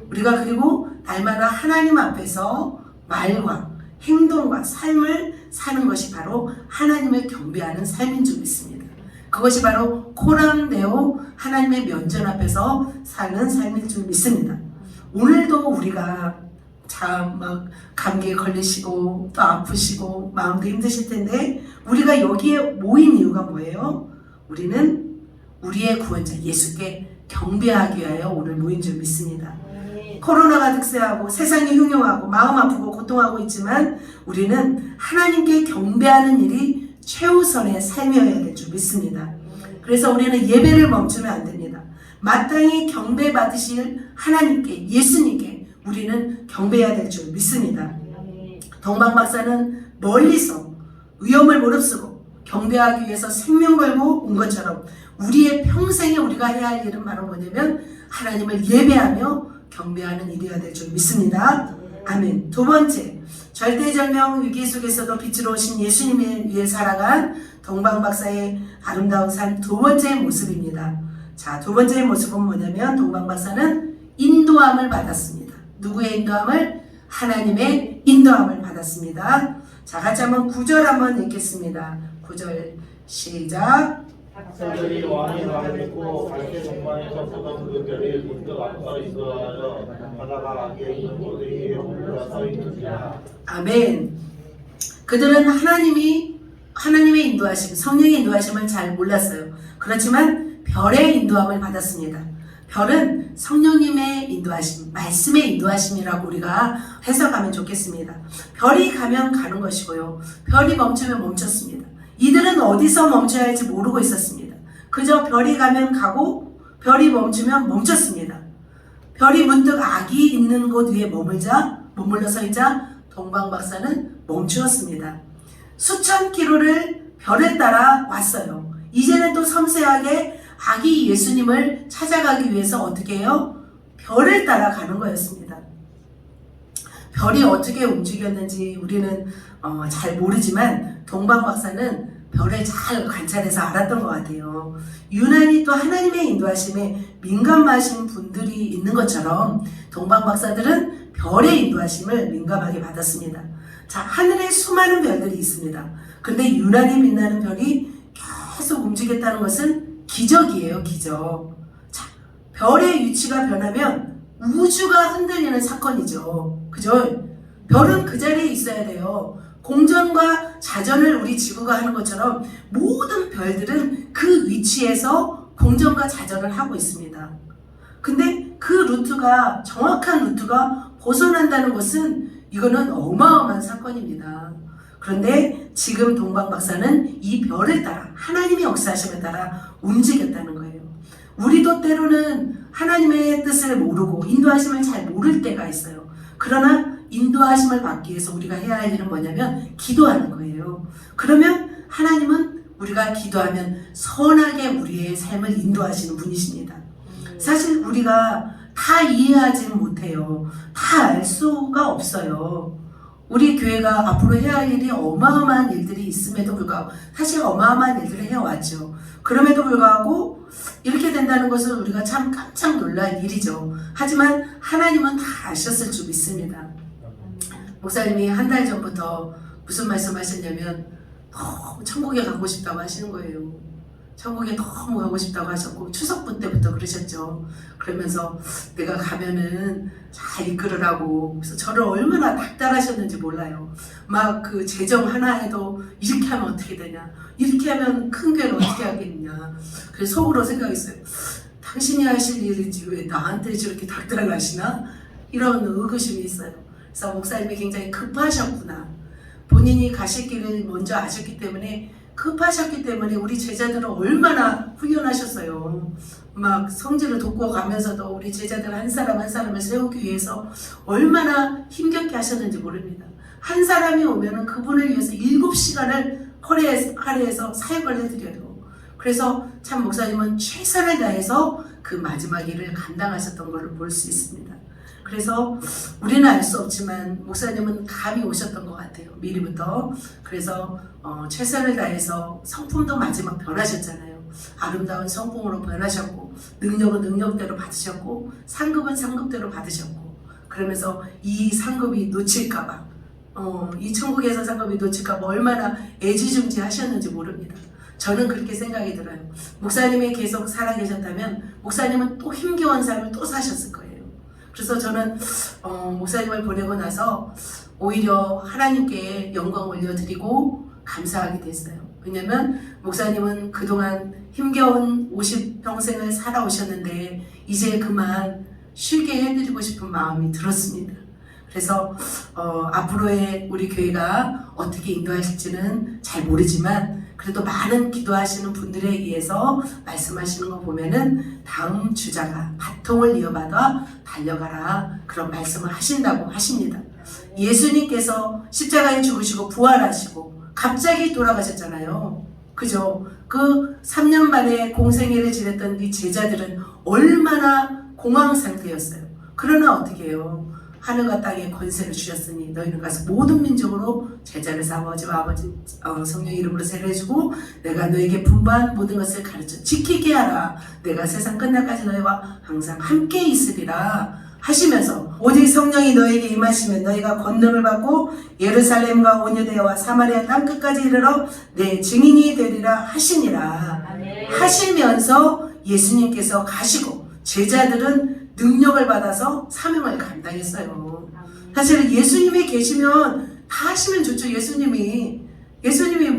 우리가 그리고 날마다 하나님 앞에서 말과 행동과 삶을 사는 것이 바로 하나님을 경배하는 삶인 줄 믿습니다. 그것이 바로 코람데오 하나님의 면전 앞에서 사는 삶일 줄 믿습니다. 오늘도 우리가 참 막 감기에 걸리시고 또 아프시고 마음도 힘드실 텐데 우리가 여기에 모인 이유가 뭐예요? 우리는 우리의 구원자 예수께 경배하기 위하여 오늘 모인 줄 믿습니다. 코로나가 득세하고 세상이 흉흉하고 마음 아프고 고통하고 있지만 우리는 하나님께 경배하는 일이 최우선의 삶이어야 될 줄 믿습니다. 그래서 우리는 예배를 멈추면 안 됩니다. 마땅히 경배받으실 하나님께, 예수님께 우리는 경배해야 될 줄 믿습니다. 동방 박사는 멀리서 위험을 무릅쓰고 경배하기 위해서 생명 걸고 온 것처럼 우리의 평생에 우리가 해야 할 일은 바로 뭐냐면 하나님을 예배하며 경배하는 일이어야 될 줄 믿습니다. 아멘. 두 번째, 절대절명 위기 속에서도 빛으로 오신 예수님을 위해 살아간 동방 박사의 아름다운 삶 두 번째 모습입니다. 자, 두 번째 모습은 뭐냐면 동방 박사는 인도함을 받았습니다. 누구의 인도함을? 하나님의 인도함을 받았습니다. 자, 같이 한번 9절 한번 읽겠습니다. 9절 시작. 학생들이 왕의 말을 듣고 갈대 동방에서 보던 그 별이 문득 앞서 있어하여 바다가 안개 있는 곳에 위에 올라서 있는지라. 아멘. 그들은 하나님의 인도하심, 성령의 인도하심을 잘 몰랐어요. 그렇지만 별의 인도함을 받았습니다. 별은 성령님의 인도하심, 말씀의 인도하심이라고 우리가 해석하면 좋겠습니다. 별이 가면 가는 것이고요. 별이 멈추면 멈췄습니다. 이들은 어디서 멈춰야 할지 모르고 있었습니다. 그저 별이 가면 가고 별이 멈추면 멈췄습니다. 별이 문득 악이 있는 곳 위에 머물러 서 있자 동방 박사는 멈추었습니다. 수천 킬로를 별을 따라 왔어요. 이제는 또 섬세하게 아기 예수님을 찾아가기 위해서 어떻게 해요? 별을 따라가는 거였습니다. 별이 어떻게 움직였는지 우리는 잘 모르지만 동방 박사는 별을 잘 관찰해서 알았던 것 같아요. 유난히 또 하나님의 인도하심에 민감하신 분들이 있는 것처럼 동방 박사들은 별의 인도하심을 민감하게 받았습니다. 자, 하늘에 수많은 별들이 있습니다. 근데 유난히 빛나는 별이 계속 움직였다는 것은 기적이에요, 기적. 자, 별의 위치가 변하면 우주가 흔들리는 사건이죠. 그죠? 별은 그 자리에 있어야 돼요. 공전과 자전을 우리 지구가 하는 것처럼 모든 별들은 그 위치에서 공전과 자전을 하고 있습니다. 근데 그 루트가, 정확한 루트가 벗어난다는 것은 이거는 어마어마한 사건입니다. 그런데 지금 동방 박사는 이 별을 따라, 하나님의 역사하심에 따라 움직였다는 거예요. 우리도 때로는 하나님의 뜻을 모르고 인도하심을 잘 모를 때가 있어요. 그러나 인도하심을 받기 위해서 우리가 해야 할 일은 뭐냐면 기도하는 거예요. 그러면 하나님은 우리가 기도하면 선하게 우리의 삶을 인도하시는 분이십니다. 사실 우리가 다 이해하지는 못해요. 다 알 수가 없어요. 우리 교회가 앞으로 해야 할 일이 어마어마한 일들이 있음에도 불구하고 사실 어마어마한 일들을 해왔죠. 그럼에도 불구하고 이렇게 된다는 것은 우리가 참 깜짝 놀랄 일이죠. 하지만 하나님은 다 아셨을 줄 믿습니다. 목사님이 한 달 전부터 무슨 말씀하셨냐면 너무 천국에 가고 싶다고 하시는 거예요. 천국에 너무 가고 싶다고 하셨고 추석부 때부터 그러셨죠. 그러면서 내가 가면은 잘 이끌으라고. 그래서 저를 얼마나 닥달하셨는지 몰라요. 막 그 재정 하나 해도 이렇게 하면 어떻게 되냐, 이렇게 하면 큰 교회를 어떻게 하겠냐. 그래서 속으로 생각했어요. 당신이 하실 일이지 왜 나한테 저렇게 닥달을 하시나, 이런 의구심이 있어요. 그래서 목사님이 굉장히 급하셨구나. 본인이 가실 길을 먼저 아셨기 때문에, 급하셨기 때문에 우리 제자들은 얼마나 훈련하셨어요. 막 성질을 돋고 가면서도 우리 제자들 한 사람 한 사람을 세우기 위해서 얼마나 힘겹게 하셨는지 모릅니다. 한 사람이 오면은 그분을 위해서 7시간을 할애해서 사역을 해드려요. 그래서 참 목사님은 최선을 다해서 그 마지막 일을 감당하셨던 걸로 볼 수 있습니다. 그래서 우리는 알 수 없지만 목사님은 감이 오셨던 것 같아요. 미리부터. 그래서 최선을 다해서 성품도 마지막 변하셨잖아요. 아름다운 성품으로 변하셨고, 능력은 능력대로 받으셨고, 상급은 상급대로 받으셨고, 그러면서 이 상급이 놓칠까봐, 이 천국에서 상급이 놓칠까봐 얼마나 애지중지 하셨는지 모릅니다. 저는 그렇게 생각이 들어요. 목사님이 계속 살아계셨다면 목사님은 또 힘겨운 삶을 또 사셨을 거예요. 그래서 저는 목사님을 보내고 나서 오히려 하나님께 영광 올려드리고 감사하게 됐어요. 왜냐면 목사님은 그동안 힘겨운 50평생을 살아오셨는데 이제 그만 쉬게 해드리고 싶은 마음이 들었습니다. 그래서 앞으로의 우리 교회가 어떻게 인도하실지는 잘 모르지만 그래도 많은 기도하시는 분들에 의해서 말씀하시는 거 보면은 다음 주자가 바통을 이어받아 달려가라 그런 말씀을 하신다고 하십니다. 예수님께서 십자가에 죽으시고 부활하시고 갑자기 돌아가셨잖아요. 그죠? 그 3년 만에 공생애를 지냈던 이 제자들은 얼마나 공황 상태였어요. 그러나 어떻게 해요? 하늘과 땅에 권세를 주셨으니 너희는 가서 모든 민족으로 제자를 삼아 아버지와 아버지 성령 이름으로 세례해주고 내가 너에게 분부한 모든 것을 가르쳐 지키게 하라. 내가 세상 끝날까지 너희와 항상 함께 있으리라 하시면서 오직 성령이 너에게 임하시면 너희가 권능을 받고 예루살렘과 온 유대와 사마리아 땅 끝까지 이르러 내 증인이 되리라 하시니라. 하시면서 예수님께서 가시고 제자들은 능력을 받아서 사명을 감당했어요. 사실 예수님이 계시면 다 하시면 좋죠. 예수님이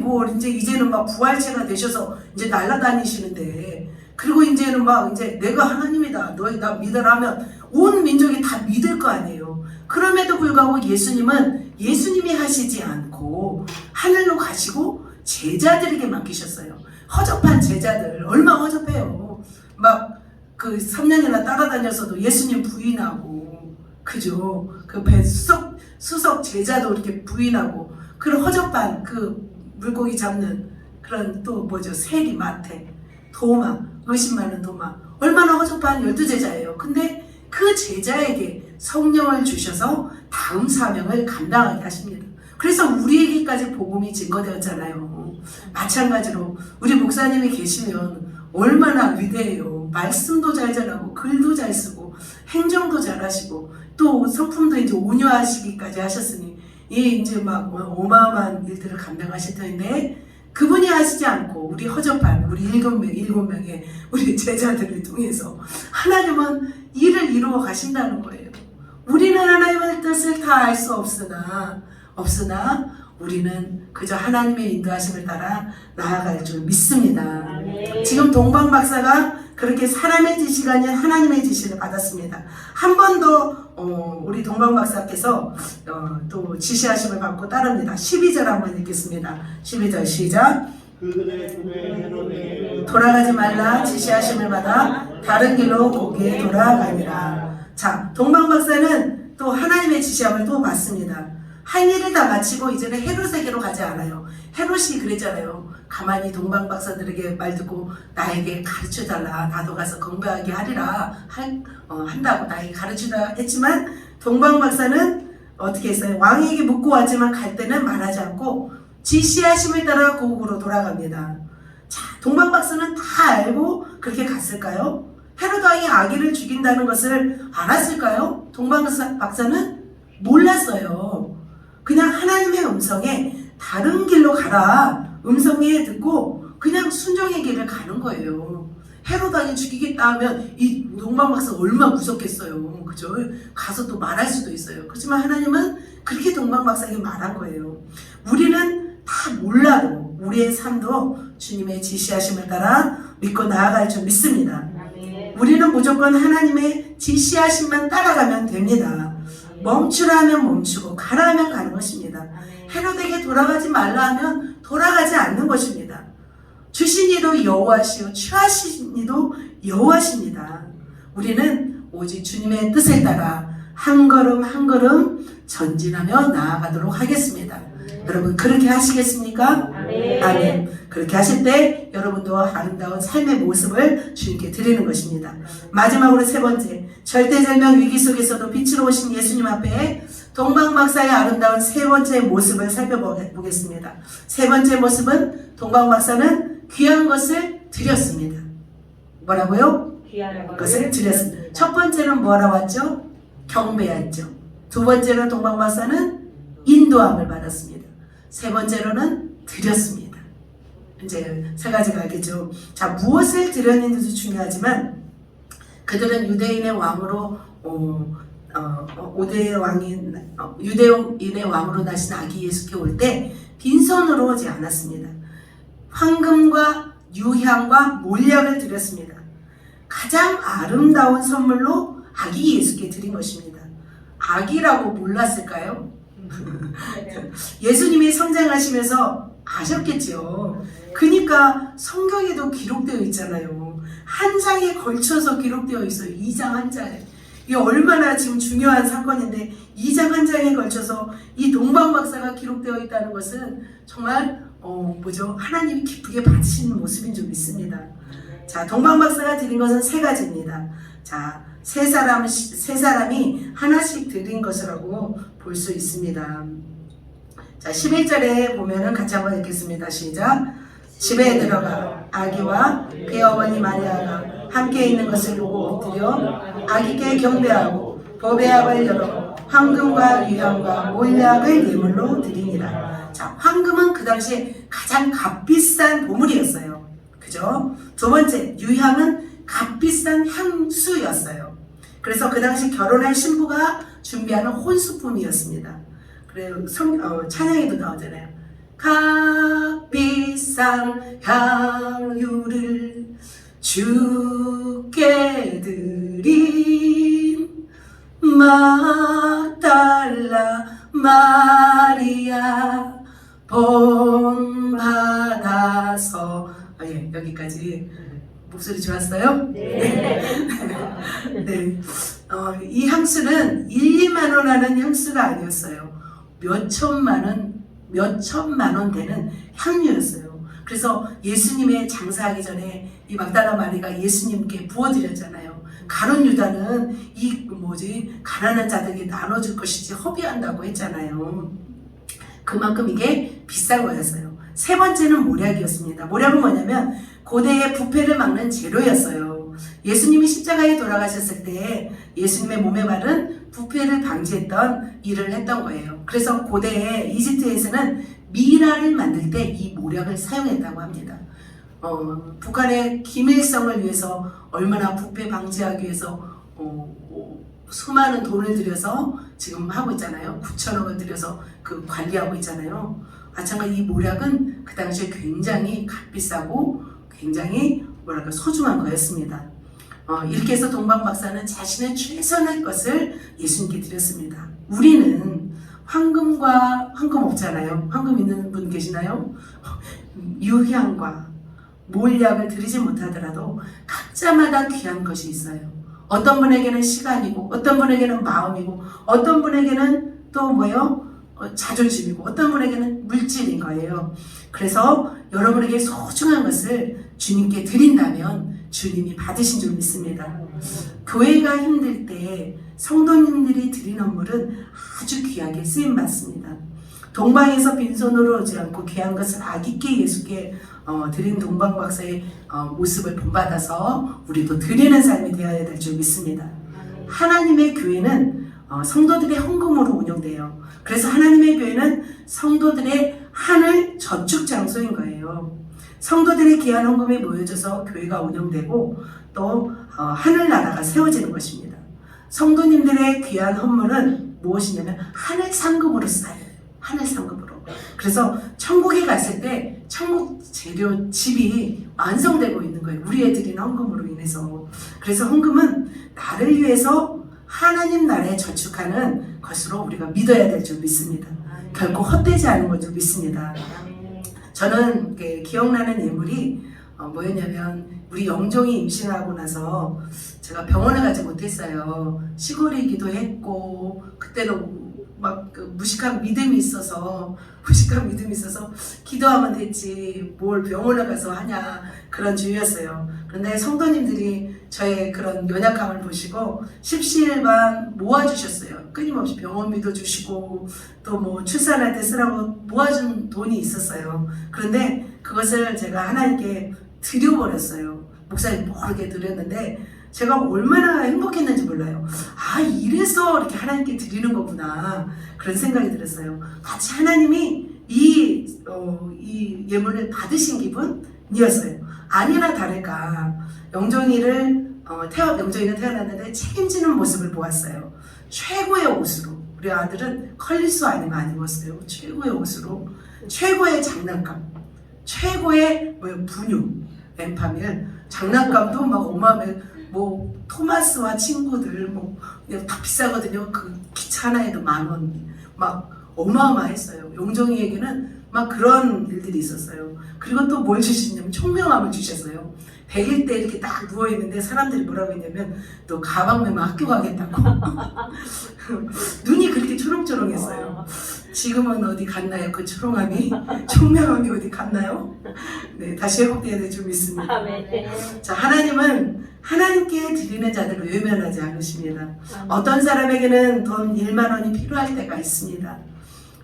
뭐 이제는 막 부활체가 되셔서 이제 날아다니시는데 그리고 이제는 막 이제 내가 하나님이다 너희 나 믿으라 하면 온 민족이 다 믿을 거 아니에요. 그럼에도 불구하고 예수님이 하시지 않고 하늘로 가시고 제자들에게 맡기셨어요. 허접한 제자들 얼마 허접해요. 막 그 3년이나 따라다녔어도 예수님 부인하고 그죠? 그 배 수석 제자도 이렇게 부인하고 그런 허접한 그 물고기 잡는 그런 또 뭐죠? 세리 마태 도마 의심 많은 도마 얼마나 허접한 12제자예요. 근데 그 제자에게 성령을 주셔서 다음 사명을 감당하게 하십니다. 그래서 우리에게까지 복음이 증거되었잖아요. 마찬가지로 우리 목사님이 계시면 얼마나 위대해요. 말씀도 잘 전하고 글도 잘 쓰고 행정도 잘 하시고 또 성품도 이제 온유하시기까지 하셨으니 이제 막 어마어마한 일들을 감당하실 텐데 그분이 하시지 않고 우리 허접한 우리 일곱 명의 우리 제자들을 통해서 하나님은 일을 이루어 가신다는 거예요. 우리는 하나님의 뜻을 다 알 수 없으나 우리는 그저 하나님의 인도하심을 따라 나아갈 줄 믿습니다. 지금 동방 박사가 그렇게 사람의 지시가 아닌 하나님의 지시를 받았습니다. 한 번 더 우리 동방 박사께서 또 지시하심을 받고 따릅니다. 12절 한번 읽겠습니다. 12절 시작. 돌아가지 말라 지시하심을 받아 다른 길로 고개 돌아가니라. 자, 동방 박사는 또 하나님의 지시함을 또 받습니다. 한 일을 다 마치고 이제는 헤롯에게로 가지 않아요. 헤롯이 그랬잖아요. 가만히 동방 박사들에게 말 듣고 나에게 가르쳐달라. 나도 가서 건배하게 하리라. 한다고 나에게 가르치다 했지만 동방 박사는 어떻게 했어요? 왕에게 묻고 왔지만 갈 때는 말하지 않고 지시하심을 따라 고국으로 돌아갑니다. 자, 동방 박사는 다 알고 그렇게 갔을까요? 헤롯 왕이 아기를 죽인다는 것을 알았을까요? 동방 박사는 몰랐어요. 그냥 하나님의 음성에 다른 길로 가라 음성에 듣고 그냥 순종의 길을 가는 거예요. 헤롯 왕이 죽이겠다 하면 이 동방 박사 얼마나 무섭겠어요. 그죠? 가서 또 말할 수도 있어요. 그렇지만 하나님은 그렇게 동방 박사에게 말한 거예요. 우리는 다 몰라도 우리의 삶도 주님의 지시하심을 따라 믿고 나아갈 줄 믿습니다. 우리는 무조건 하나님의 지시하심만 따라가면 됩니다. 멈추라 하면 멈추고 가라 하면 가는 것입니다. 헤롯에게 돌아가지 말라 하면 돌아가지 않는 것입니다. 주신 이도 여호와시요 취하신 이도 여호와십니다. 우리는 오직 주님의 뜻에 따라 한 걸음 한 걸음 전진하며 나아가도록 하겠습니다. 여러분 그렇게 하시겠습니까? 아멘. 그렇게 하실 때 여러분도 아름다운 삶의 모습을 주님께 드리는 것입니다. 마지막으로 세 번째, 절대절명 위기 속에서도 빛으로 오신 예수님 앞에 동방박사의 아름다운 세 번째 모습을 살펴보겠습니다. 세 번째 모습은 동방박사는 귀한 것을 드렸습니다. 뭐라고요? 귀한 것을 드렸습니다. 첫 번째는 뭐라고 했죠? 경배했죠. 두 번째로 동방박사는 인도함을 받았습니다. 세 번째로는 드렸습니다. 이제 세 가지가 알겠죠. 자, 무엇을 드렸는지도 중요하지만 그들은 유대인의 왕으로 유대인의 왕으로 나신 아기 예수께 올 때 빈손으로 오지 않았습니다. 황금과 유향과 몰약을 드렸습니다. 가장 아름다운 선물로 아기 예수께 드린 것입니다. 아기라고 몰랐을까요? 예수님이 성장하시면서 아셨겠죠. 그러니까 성경에도 기록되어 있잖아요. 한 장에 걸쳐서 기록되어 있어요. 2장 한 장에. 이게 얼마나 지금 중요한 사건인데 2장 한 장에 걸쳐서 이 동방박사가 기록되어 있다는 것은 정말 하나님이 기쁘게 받으시는 모습인 줄 믿습니다. 자, 동방박사가 드린 것은 3가지입니다. 자, 세 사람이 하나씩 드린 것이라고 볼 수 있습니다. 자, 11절에 보면은 같이 한번 읽겠습니다. 시작. 집에 들어가 아기와 그의 어머니 마리아가 함께 있는 것을 보고 엎드려 아기께 경배하고 법의 압을 열어 황금과 유향과 몰약을 예물로 드리니라. 자, 황금은 그 당시에 가장 값비싼 보물이었어요. 그죠? 두 번째, 유향은 값비싼 향수였어요. 그래서 그 당시 결혼할 신부가 준비하는 혼수품이었습니다. 그래요. 찬양에도 나오잖아요. 값비싼 향유를 주께 드린 막달라 마리아 본받아서 예, 여기까지 목소리 좋았어요? 네. 네. 이 향수는 1, 2만 원 하는 향수가 아니었어요. 몇 천만 원 되는 향유였어요. 그래서 예수님의 장사하기 전에 이 막달라 마리가 예수님께 부어드렸잖아요. 가룟 유다는 가난한 자들에게 나눠줄 것이지 허비한다고 했잖아요. 그만큼 이게 비싼 거였어요. 3번째는 모략이었습니다. 모략은 뭐냐면 고대의 부패를 막는 재료였어요. 예수님이 십자가에 돌아가셨을 때 예수님의 몸에 바른 부패를 방지했던 일을 했던 거예요. 그래서 고대의 이집트에서는 미라를 만들 때 이 모략을 사용했다고 합니다. 북한의 김일성을 위해서 얼마나 부패 방지하기 위해서 수많은 돈을 들여서 지금 하고 있잖아요. 9천억을 들여서 관리하고 있잖아요. 마찬가지 이 모략은 그 당시에 굉장히 값비싸고 굉장히 소중한 거였습니다. 이렇게 해서 동방박사는 자신의 최선의 것을 예수님께 드렸습니다. 우리는 황금 없잖아요. 황금 있는 분 계시나요? 유향과 몰약을 드리지 못하더라도 각자마다 귀한 것이 있어요. 어떤 분에게는 시간이고 어떤 분에게는 마음이고 어떤 분에게는 또 자존심이고 어떤 분에게는 물질인 거예요. 그래서 여러분에게 소중한 것을 주님께 드린다면 주님이 받으신 줄 믿습니다. 교회가 힘들 때 성도님들이 드린 헌물은 아주 귀하게 쓰임받습니다. 동방에서 빈손으로 오지 않고 귀한 것을 아기께 예수께 드린 동방박사의 모습을 본받아서 우리도 드리는 삶이 되어야 될 줄 믿습니다. 하나님의 교회는 성도들의 헌금으로 운영돼요. 그래서 하나님의 교회는 성도들의 하늘 저축 장소인 거예요. 성도들의 귀한 헌금이 모여져서 교회가 운영되고 또 하늘나라가 세워지는 것입니다. 성도님들의 귀한 헌물은 무엇이냐면 하늘 상급으로 쌓여요. 하늘 상급으로. 그래서 천국에 갔을 때 천국 재료 집이 완성되고 있는 거예요. 우리의 드린 헌금으로 인해서. 그래서 헌금은 나를 위해서 하나님 나라에 저축하는 것으로 우리가 믿어야 될 줄 믿습니다. 결코 헛되지 않은 것 줄 믿습니다. 저는 기억나는 예물이 뭐였냐면 우리 영종이 임신하고 나서 제가 병원에 가지 못했어요. 시골이기도 했고 그때는 무식한 믿음이 있어서 기도하면 됐지 뭘 병원에 가서 하냐 그런 주의였어요. 그런데 성도님들이 저의 그런 연약함을 보시고 십시일반 모아주셨어요. 끊임없이 병원비도 주시고 또 출산할 때 쓰라고 모아준 돈이 있었어요. 그런데 그것을 제가 하나님께 드려버렸어요. 목사님 모르게 드렸는데 제가 얼마나 행복했는지 몰라요. 이래서 이렇게 하나님께 드리는 거구나 그런 생각이 들었어요. 마치 하나님이 이 예물을 받으신 기분이었어요. 아니나 다를까 영종이는 태어났는데 책임지는 모습을 보았어요. 최고의 옷으로 우리 아들은 컬리스 아니면 안 입었어요. 최고의 옷으로 최고의 장난감 최고의 분유 엠파밀 장난감도 어마어마하게 뭐 토마스와 친구들 뭐 다 비싸거든요. 그 기차 하나에도 10,000원 막 어마어마했어요. 용종이에게는 막 그런 일들이 있었어요. 그리고 또 뭘 주시냐면 총명함을 주셨어요. 100일 때 이렇게 딱 누워있는데 사람들이 뭐라고 했냐면 너 가방 메면 학교 가겠다고. 눈이 그렇게 초롱초롱했어요. 지금은 어디 갔나요? 그 초롱함이? 총명함이 어디 갔나요? 네, 다시 회복돼야 될 줄 믿습니다. 자, 하나님은 하나님께 드리는 자들을 외면하지 않으십니다. 어떤 사람에게는 돈 1만 원이 필요할 때가 있습니다.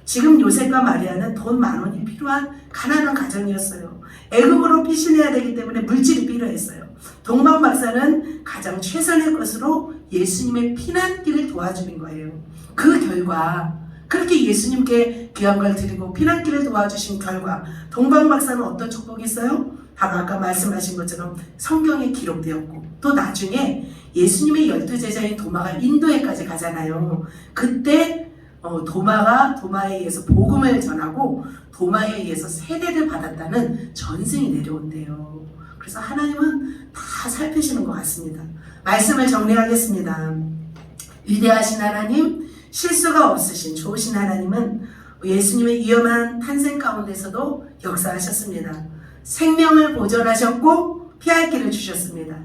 지금 요셉과 마리아는 돈 10,000원이 필요한 가난한 가정이었어요. 애굽으로 피신해야 되기 때문에 물질이 필요했어요. 동방 박사는 가장 최선의 것으로 예수님의 피난길을 도와주는 거예요. 그 결과 그렇게 예수님께 귀한 걸 드리고 피난길을 도와주신 결과 동방 박사는 어떤 축복이 있어요? 바로 아까 말씀하신 것처럼 성경에 기록되었고 또 나중에 예수님의 12제자인 도마가 인도에까지 가잖아요. 그때 도마에 의해서 복음을 전하고 도마에 의해서 세례를 받았다는 전승이 내려온대요. 그래서 하나님은 다 살피시는 것 같습니다. 말씀을 정리하겠습니다. 위대하신 하나님, 실수가 없으신 좋으신 하나님은 예수님의 위험한 탄생 가운데서도 역사하셨습니다. 생명을 보존하셨고 피할 길을 주셨습니다.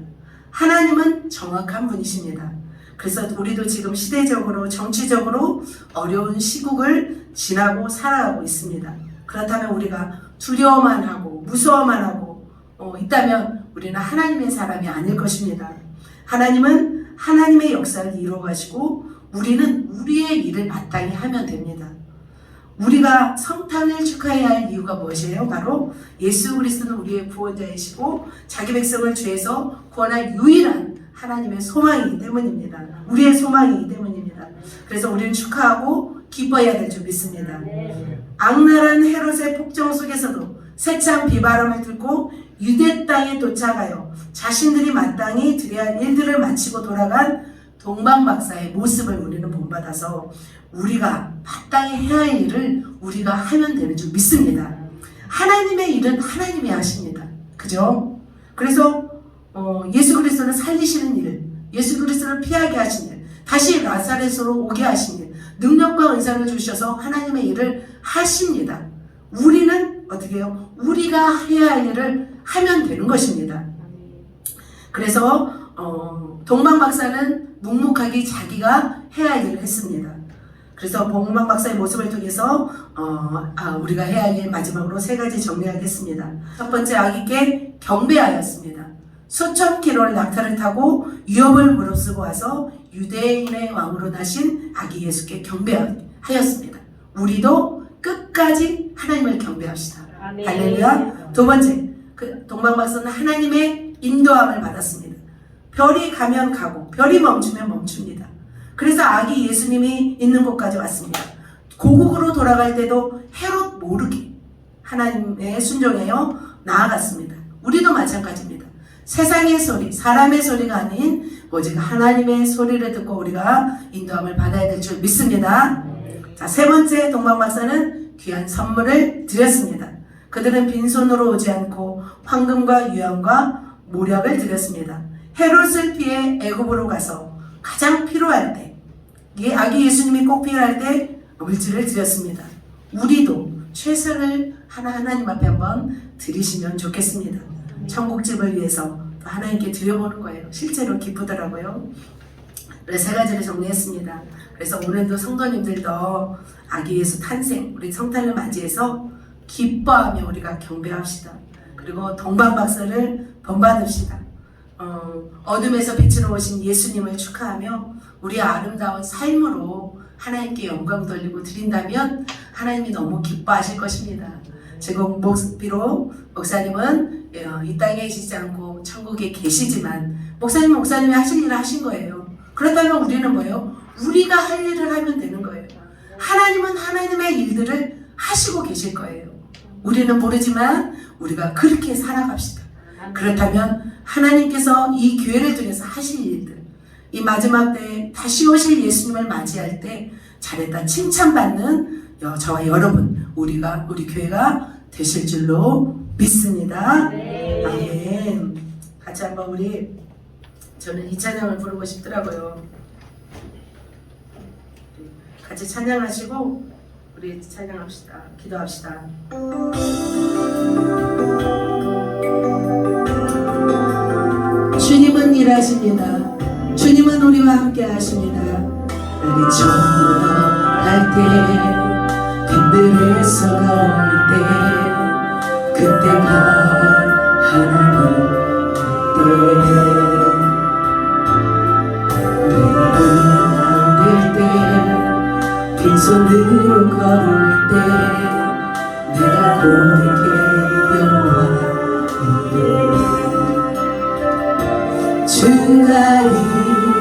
하나님은 정확한 분이십니다. 그래서 우리도 지금 시대적으로 정치적으로 어려운 시국을 지나고 살아가고 있습니다. 그렇다면 우리가 두려워만 하고 무서워만 하고 있다면 우리는 하나님의 사람이 아닐 것입니다. 하나님은 하나님의 역사를 이루어가시고 우리는 우리의 일을 마땅히 하면 됩니다. 우리가 성탄을 축하해야 할 이유가 무엇이에요? 바로 예수 그리스도는 우리의 구원자이시고 자기 백성을 죄에서 구원할 유일한 하나님의 소망이기 때문입니다. 우리의 소망이기 때문입니다. 그래서 우리는 축하하고 기뻐해야 될 줄 믿습니다. 악랄한 헤롯의 폭정 속에서도 세찬 비바람을 들고 유대 땅에 도착하여 자신들이 마땅히 드려야 할 일들을 마치고 돌아간 동방 박사의 모습을 우리는 본받아서 우리가 마땅히 해야 할 일을 우리가 하면 되는 줄 믿습니다. 하나님의 일은 하나님이 하십니다. 그죠? 그래서 예수 그리스도를 살리시는 일, 예수 그리스도를 피하게 하신 일, 다시 나사렛으로 오게 하신 일, 능력과 은사를 주셔서 하나님의 일을 하십니다. 우리는 어떻게 해요? 우리가 해야 할 일을 하면 되는 것입니다. 그래서 동방 박사는 묵묵하게 자기가 해야 할 일을 했습니다. 그래서 동방 박사의 모습을 통해서 우리가 해야 할 일 마지막으로 3가지 정리하겠습니다. 첫 번째, 아기께 경배하였습니다. 수천 킬로의 낙타를 타고 위협을 무릅쓰고 와서 유대인의 왕으로 나신 아기 예수께 경배하였습니다. 우리도 끝까지 하나님을 경배합시다. 할렐루야. 두 번째, 동방 박사는 하나님의 인도함을 받았습니다. 별이 가면 가고 별이 멈추면 멈춥니다. 그래서 아기 예수님이 있는 곳까지 왔습니다. 고국으로 돌아갈 때도 헤롯 모르게 하나님의 순종하여 나아갔습니다. 우리도 마찬가지입니다. 세상의 소리, 사람의 소리가 아닌 오직 하나님의 소리를 듣고 우리가 인도함을 받아야 될 줄 믿습니다. 자, 3번째, 동방 박사는 귀한 선물을 드렸습니다. 그들은 빈손으로 오지 않고 황금과 유황과 모략을 드렸습니다. 헤롯을 피해 애굽으로 가서 가장 필요할 때, 아기 예수님이 꼭 필요할 때 물질을 드렸습니다. 우리도 최선을 하나님 앞에 한번 드리시면 좋겠습니다. 천국집을 위해서 하나님께 드려보는 거예요. 실제로 기쁘더라고요. 그래서 3가지를 정리했습니다. 그래서 오늘도 성도님들도 아기 예수 탄생, 우리 성탄을 맞이해서 기뻐하며 우리가 경배합시다. 그리고 동방 박사를 본받읍시다. 어둠에서 빛으로 오신 예수님을 축하하며 우리의 아름다운 삶으로 하나님께 영광 돌리고 드린다면 하나님이 너무 기뻐하실 것입니다. 지금 비록 목사님은 이 땅에 계시지 않고 천국에 계시지만 목사님이 하실 일을 하신 거예요. 그렇다면 우리는 뭐예요? 우리가 할 일을 하면 되는 거예요. 하나님은 하나님의 일들을 하시고 계실 거예요. 우리는 모르지만 우리가 그렇게 살아갑시다. 그렇다면 하나님께서 이 교회를 통해서 하실 일들, 이 마지막 때에 다시 오실 예수님을 맞이할 때 잘했다 칭찬받는 저와 여러분, 우리 교회가 되실 줄로 믿습니다. 아멘. 같이 한번 우리 저는 이 찬양을 부르고 싶더라고요. 같이 찬양하시고 우리 찬양합시다. 기도합시다. 주님은 일하십니다. 주님은 우리와 함께 하십니다. 날이 처음 갈 때, 힘들어서 가올 때, 그때가 하나님 때. 빈손으로 걸을 때 내가 고백해 여호와 주가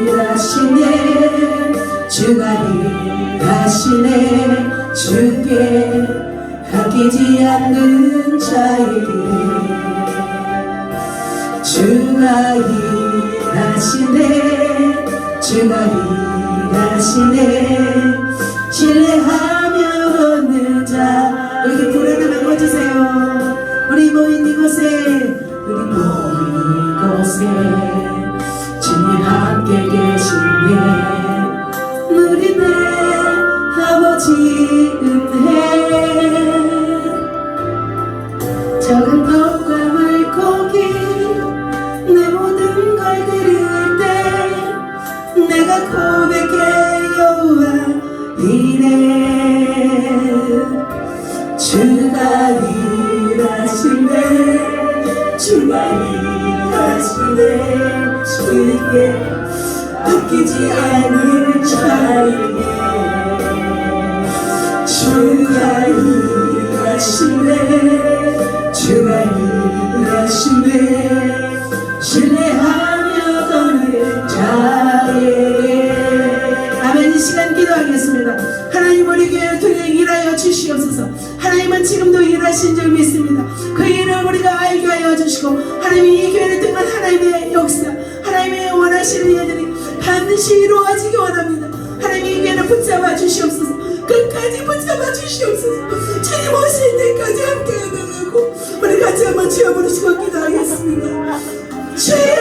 일하시네 주가 일하시네 주께 아끼지 않는 자에게 주가 일하시네 주가 일하시네 신뢰하며 얻는 자 여기 불 하나만 꺼주세요. 우리 모인 이곳에 우리 모인 이곳에 주님 함께 계시네 누리네 아버지 은혜 적은 것과 물고기 내 모든 걸 드릴 때 내가 고백해 여호와 이래 주가 일하시네 주가 일하시네 주께 아끼지 않을 자에게 주가 일하시네 주가 일하시네 신뢰하며 걷는 자에게 아멘. 이 시간 기도하겠습니다. 하나님 우리 교회를 통해 일하여 주시옵소서. 하나님은 지금도 일하신 줄 믿습니다. 그 일을 우리가 알게 하여 주시고 하나님이 이 교회를 통한 하나님의 역사 하나님의 원하시는 일들이 반드시 이루어지기 원합니다. 하나님이 이 교회를 붙잡아 주시옵소서. 끝까지 붙잡아 주시옵소서. 주님 오실 때까지 함께 해달라고 우리 같이 한번 주여 부르시고 기도하겠습니다. 주여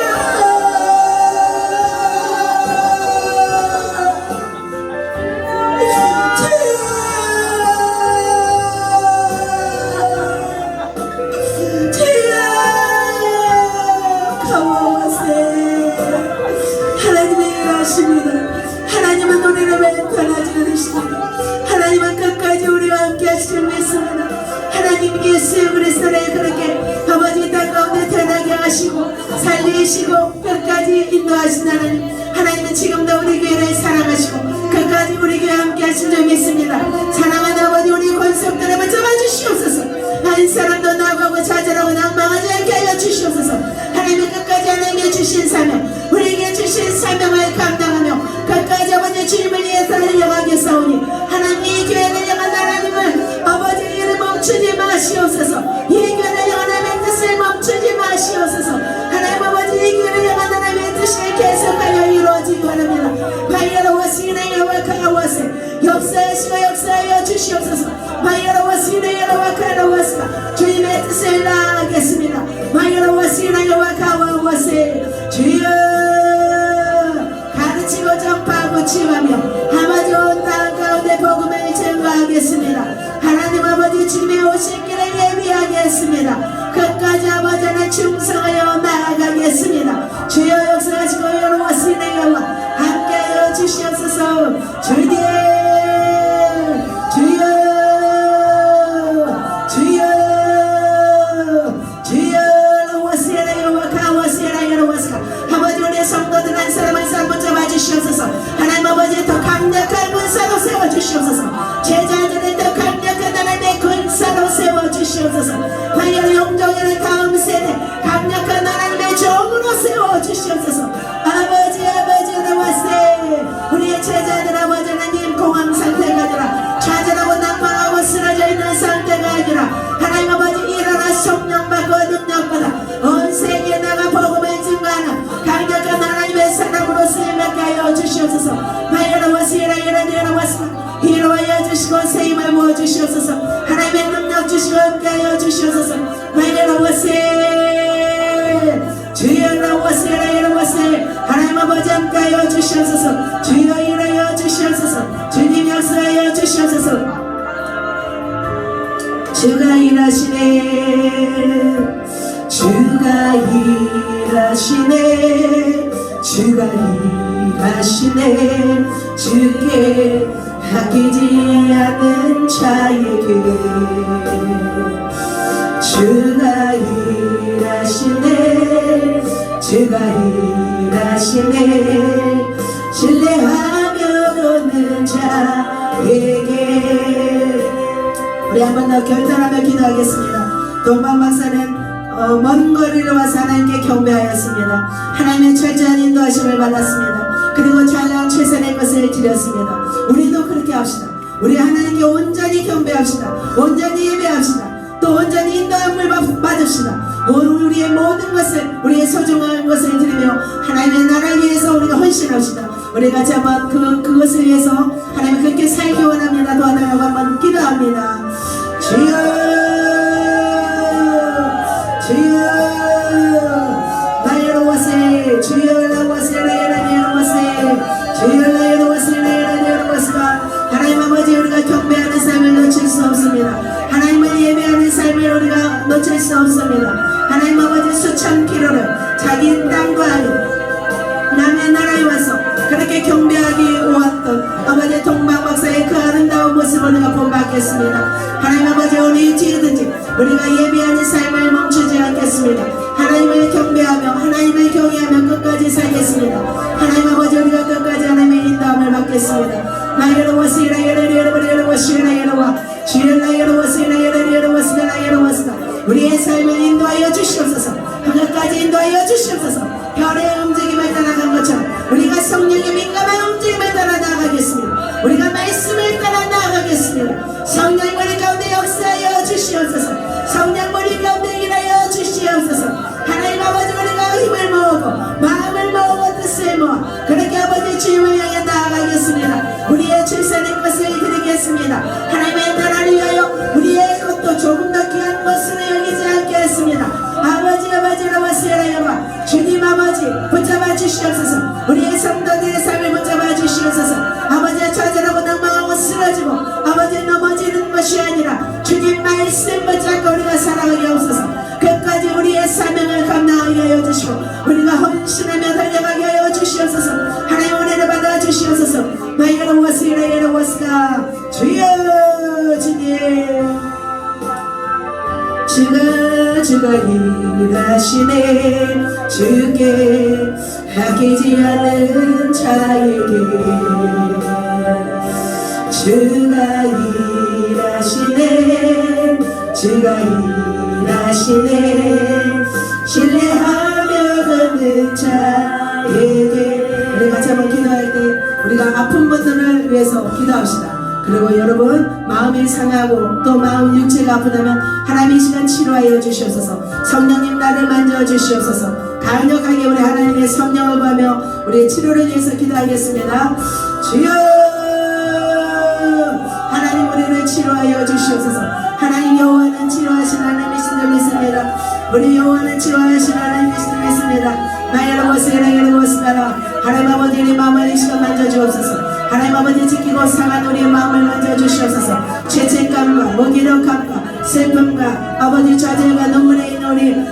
하나님은 우리를 변하지 않으십니다. 하나님은 끝까지 우리와 함께 하시길 믿습니다. 하나님 예수 그리스도를 그렇게 아버지 땅 가운데 태어나게 하시고 살리시고 끝까지 인도하신 하나님 하나님은 지금도 우리 교회를 사랑하시고 끝까지 우리 교회 함께 하신 줄 믿습니다. 사랑하는 아버지 우리 권속들을 붙잡아주시옵소서. 한 사람도 나가고 좌절하고 낭망하지 않게 하여 주시옵소서. 하나님은 끝까지 하나님의 주신 사명 우리에게 주신 사명을 감당하며 끝까지 아버지 주님을 위해서 달려가겠사오니 하나님 이 교회를 향한 하나님을 아버지 이를 멈추지 마시옵소서. 이 교회를 향한 하나님의 뜻을 멈추지 마시옵소서. 하나님 아버지 이 교회를 향한 하나님의 뜻이 계속하여 이루어지기 바랍니다. 바이라와 시네야와 카라와세 역사하시고 역사하여 주시옵소서. 바이라와 시네야와 카라와세 주님의 뜻을 나아가겠습니다. 바이라와 시네야와 카라와세 주여 가르치고 전파하고 치유하며 아버지 온 땅 가운데 복음을 증거하겠습니다. 하나님 아버지 주님의 오실 길을 예비하겠습니다. 끝까지 아버지는 충성하여 나아가겠습니다. 주여 역사하시고 여러분 시내가와 함께하여 주시옵소서. 주님 주여 주여 주여 로와세라요와 가와세라요로와스가 아버지 우리의 성도들 한 사람 한 사람 붙잡아 주시옵소서. 하나님 아버지 더 강력한 군사로 세워주시옵소서. 제자들을 더 강력한 하나님의 군사로 세워주시옵소서. 바이올 용종이를 다음 세대 강력한 하나님의 종으로 세워주시옵소서. 아버지 나와세 우리의 제자들 아버지 하나님 공황 상태가 아니라 좌절하고 난방하고 쓰러져 있는 상태가 아니라 하나님 아버지 일어나 성령받고 능력받아 온 세계에 나가 복음을 증거하는 강력한 하나님의 사람으로 쓰임받게 하여 주시옵소서. 이루어하여 주시고 세임을 부어주시옵소서. 하나님의 능력 주시고 함께하여 주시옵소서. 주여 나와세 일하여 주시옵소서. 주여 일하여 주시옵소서. 주님 역사하여 주시옵소서. 주가 일하시네. 주가 일하시네. 주가 일하시네. 주께 아끼지 않는 자에게 주가 일하시네. 주가 일하시네. 신뢰하며 걷는 자에게. 우리 한 번 더 결단하며 기도하겠습니다. 동방 박사는 먼 거리로 와서 하나님께 경배하였습니다. 하나님의 철저한 인도하심을 받았습니다. 그리고 찬양 최선의 것을 드렸습니다. 우리도 그렇게 합시다. 우리 하나님께 온전히 경배합시다. 온전히 예배합시다. 또 온전히 인도함을 받읍시다. 우리의 모든 것을, 우리의 소중한 것을 드리며 하나님의 나라를 위해서 우리가 헌신합시다. 우리 같이 한번 그것을 위해서 하나님 그렇게 살기 원합니다. 도와달라고 한번 기도합니다. 주여, 주여, 나의 것을, 주여 나의 것을, 나의 것을, 주여 나의 것을, 나의 것을. 하나님 아버지, 우리가 경배하는 삶을 놓칠 수 없습니다. 하나님을 예배하는 삶을 우리가 놓칠 수 없습니다. 하나님 아버지, 수천 킬로를 자기 땅과 남의 나라에 와서 그렇게 경배하기 오았던 아버지 동방박사의 그 아름다운 모습을 우리가 본받겠습니다. 하나님 아버지, 어디든지 우리가 예배하는 삶을 멈추지 않겠습니다. 하나님을 경배하며 하나님을 경외하며 끝까지 살겠습니다. 하나님 아버지, 우리가 끝까지 하나님의 인도함을 받겠습니다. 나이로 와시라 예레레레레레 와시라 예레와 주여 나이로 와시라 예레레레레 와시라 나이로 와시라. 우리의 삶을 인도하여 주시옵소서. 하늘까지 인도하여 주시옵소서. 별의 움직임을 따라간 것처럼 우리가 성령의 민감한 움직임을 따라 나아가겠습니다. 우리가 말씀을 따라 나아가겠습니다. 성령 우리 가운데 역사하여 주시옵소서. 성령 우리 가운데 일하여 주시옵소서. 하나님 아버지, 우리가 힘을 모으고 마음을 모으고 뜻을 모아 그렇게 아버지 주님을 향해 나아가겠습니다. 우리의 출산의 것을 드리겠습니다. 하나님의 나라를 위하여 우리의 것도 조금 더 귀한 것으로 여기지 않겠습니다. 아버지 라마시라야마 주님 아버지 붙잡아 주시옵소서. 우리의 성도들의 삶을 붙잡아 주시옵소서. 아버지 좌절하고 낭망하고 쓰러지고 아버지 넘어지는 것이 아니라 주님 말씀 붙잡고 우리가 살아가게 하옵소서. 끝까지 우리의 사명을 감당하게 하여 주시고 우리가 헌신하며 달려가게 하여 주시옵소서. 하나님 은혜를 받아 주시옵소서. 나이로 와시라야로 와스가 주여 주님. 주가 일하시네. 주께 아끼지 않는 자에게 주가 일하시네. 주가 일하시네. 신뢰하며 걷는 자에게. 우리 같이 한번 기도할 때 우리가 아픈 분들을 위해서 기도합시다. 그리고 여러분 마음이 상하고 또 마음 육체가 아프다면 하나님 이 시간 치료하여 주시옵소서. 성령님 나를 만져 주시옵소서. 강력하게 우리 하나님의 성령을 구하며 우리의 치료를 위해서 기도하겠습니다. 주여, 하나님 우리를 치료하여 주시옵소서. 하나님 여호와는 치료하신 하나님이신 줄 믿습니다. 우리 여호와는 치료하신 하나님이신 줄 믿습니다. 나의 것을 하나님 아버지, 우리 마음을 이 시간 만져주옵소서. 하나님 아버지, 지키고 상한 우리의 마음을 만져주시옵소서. 죄책감과 무기력함과 슬픔과 아버지 좌절과 눈물에 있는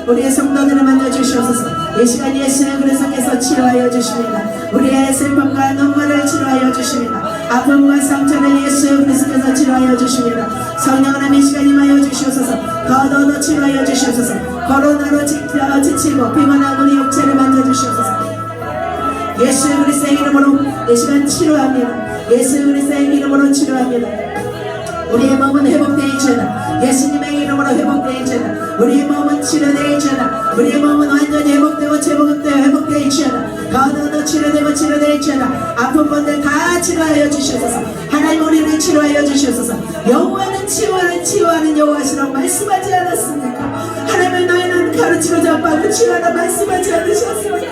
우리의 성도들을 만져주시옵소서. 이 시간 예수 그리스도께서 치료하여 주십니다. 우리의 슬픔과 눈물을 치료하여 주십니다. 아픔과 상처를 예수 그리스도께서 치료하여 주십니다. 성령 하나님 이 시간 임하여 주시옵소서. 더더더 치료하여 주시옵소서. 코로나로 지치고 피곤한 우리 육체를 만져주시옵소서. 예수 그리스도의 이름으로 이 시간 치료합니다. 예수 그리스도의 이름으로 치료합니다. 우리의 몸은 회복되어지다. 예수님의 이름으로 회복되어지다. 우리의 몸은 치료되어지다. 우리의 몸은 완전히 회복되고 회복되어지다. 더더더 치료되어지다. 아픈 분들 다 치료하여 주시옵소서. 하나님 우리를 치료하여 주시옵소서. 여호와는 치유하는 여호와시라고 말씀하지 않았습니까? 하나님을 너희는 가르치고 잡아고 치유하라 말씀하지 않으셨습니까?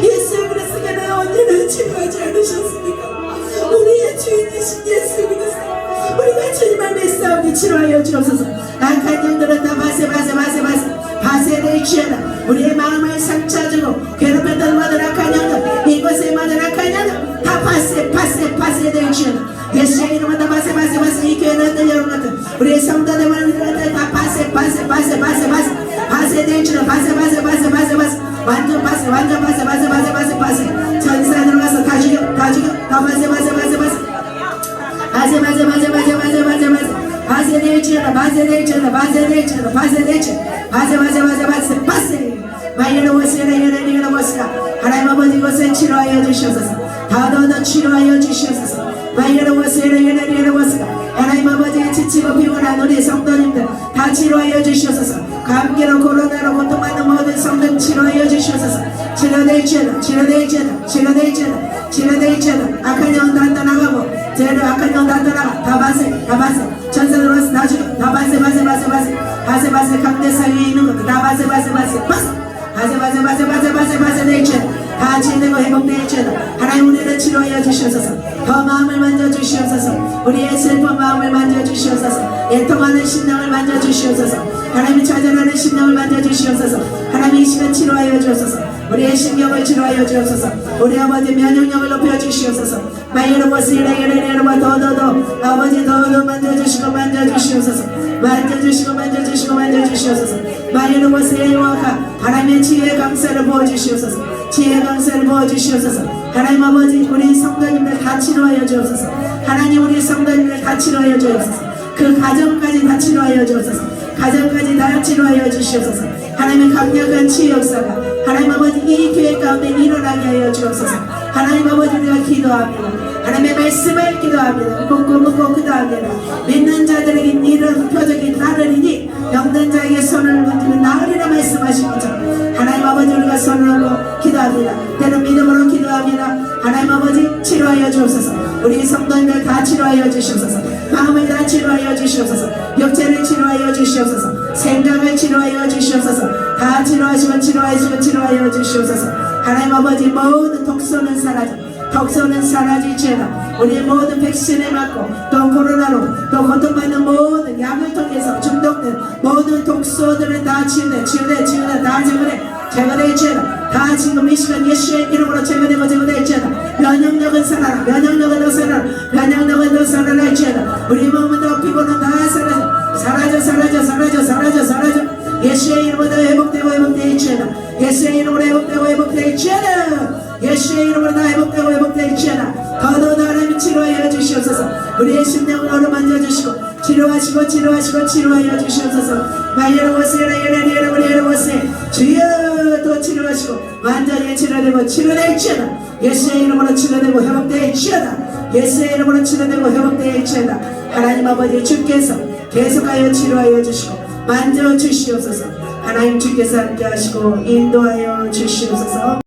예수 그리스도께는 언제는 치료하지 않으셨습니까? 우리의 주인이신 예수 그리스도, 우리가 주님을 믿사오니 치료하여 주옵소서. 악한 영들은 다 바세를 취하라. 우리의 마음을 상처주고 괴롭혔던 모든 악한 영들, 이곳의 모든 악한 주시옵소서. 예수의 이름으로 다 바세 이 교회 넣는 여러분들 우리의 성도들만 다 바세 될지는 바세 완전 바세 전사 들어가서 다 죽여 다 바세 하나님 아버지 이것을 치료하여 주시옵소서. 더더 치료하여 주시옵소서. 하나님 아버지 지치고 피곤한 우리 성도님들 다 치료하여 주시옵소서. 감기로 코로나로 고통받는 모든 성도 치료하여 주시옵소서. 치료될지어다 악한 영혼 다 떠나가고 죄를 악한 영혼 다 떠나가 다 바세 전사 들어와서 다 죽여 다 바세 강대 사이에 있는 것도 다 바세 다 치유되고 회복되어지어다. 하나님 우리를 치료하여 주시옵소서. 더 마음을 만져주시옵소서. 우리의 슬픈 마음을 만져주시옵소서. 애통하는 심령을 만져주시옵소서. 하나님이 좌절하는 심령을 만져주시옵소서. 하나님 이 시간 치료하여 주옵소서. 우리의 신경을 치료하여 주옵소서. 우리 아버지 면역력을 높여주시옵소서. 더더더 아버지 더더 만져주시고 만져주시옵소서. 하나님의 지혜의 강사를 부어주시옵소서. 하나님 아버지 우리 성도님들 다 치료하여 주옵소서. 하나님 우리 성도님들 다 치료하여 주옵소서. 그 가정까지 다 치료하여 주옵소서. 가정까지 다 치료하여 주시옵소서. 하나님의 강력한 치유 역사가 하나님 아버지 이 교회 가운데 일어나게 하여 주옵소서. 하나님 아버지 우리가 기도합니다. 하나님의 말씀을 기도합니다. 묻고 기도합니다. 믿는 자들에게 이런 표적이 나르리니 병든 자에게 손을 얹으면 나으리라 말씀하신 것처럼 하나님 아버지 우리가 손을 얹고 기도합니다. 때는 믿음으로 기도합니다. 하나님 아버지 치료하여 주옵소서. 우리 성도님들 다 치료하여 주시옵소서. 마음을 다 치료하여 주시옵소서. 육체를 치료하여 주시옵소서. 생각을 치료하여 주시옵소서. 다 치료하여 주시옵소서. 하나님 아버지 모든 독소는 사라지지어다. 우리 모든 백신을 맞고 또 코로나로 또 고통받는 모든 약을 통해서 중독된 모든 독소들을 다 치유돼 다 제거되지어다. 다 지금 이 시간 예수의 이름으로 제거되지어다. 면역력은 살아라. 면역력은 더 살아날지어다. 우리 몸은 더 피곤은 다 사라져. 예수의 이름으로 회복되지어다. 예수의 이름으로 회복되지어다. 예수의 이름으로 다 회복되지어다. 더더 하나님 치료하여 주시옵소서. 우리의 심령을 어루만져 주시고 치료하여 주시옵소서. 주여 또 치료하시고 완전히 치료될지어다. 예수의 이름으로 치료되고 회복될지어다. 하나님 아버지 주께서 계속하여 치료하여 주시고 만져 주시옵소서. 하나님 주께서 함께 하시고 인도하여 주시옵소서.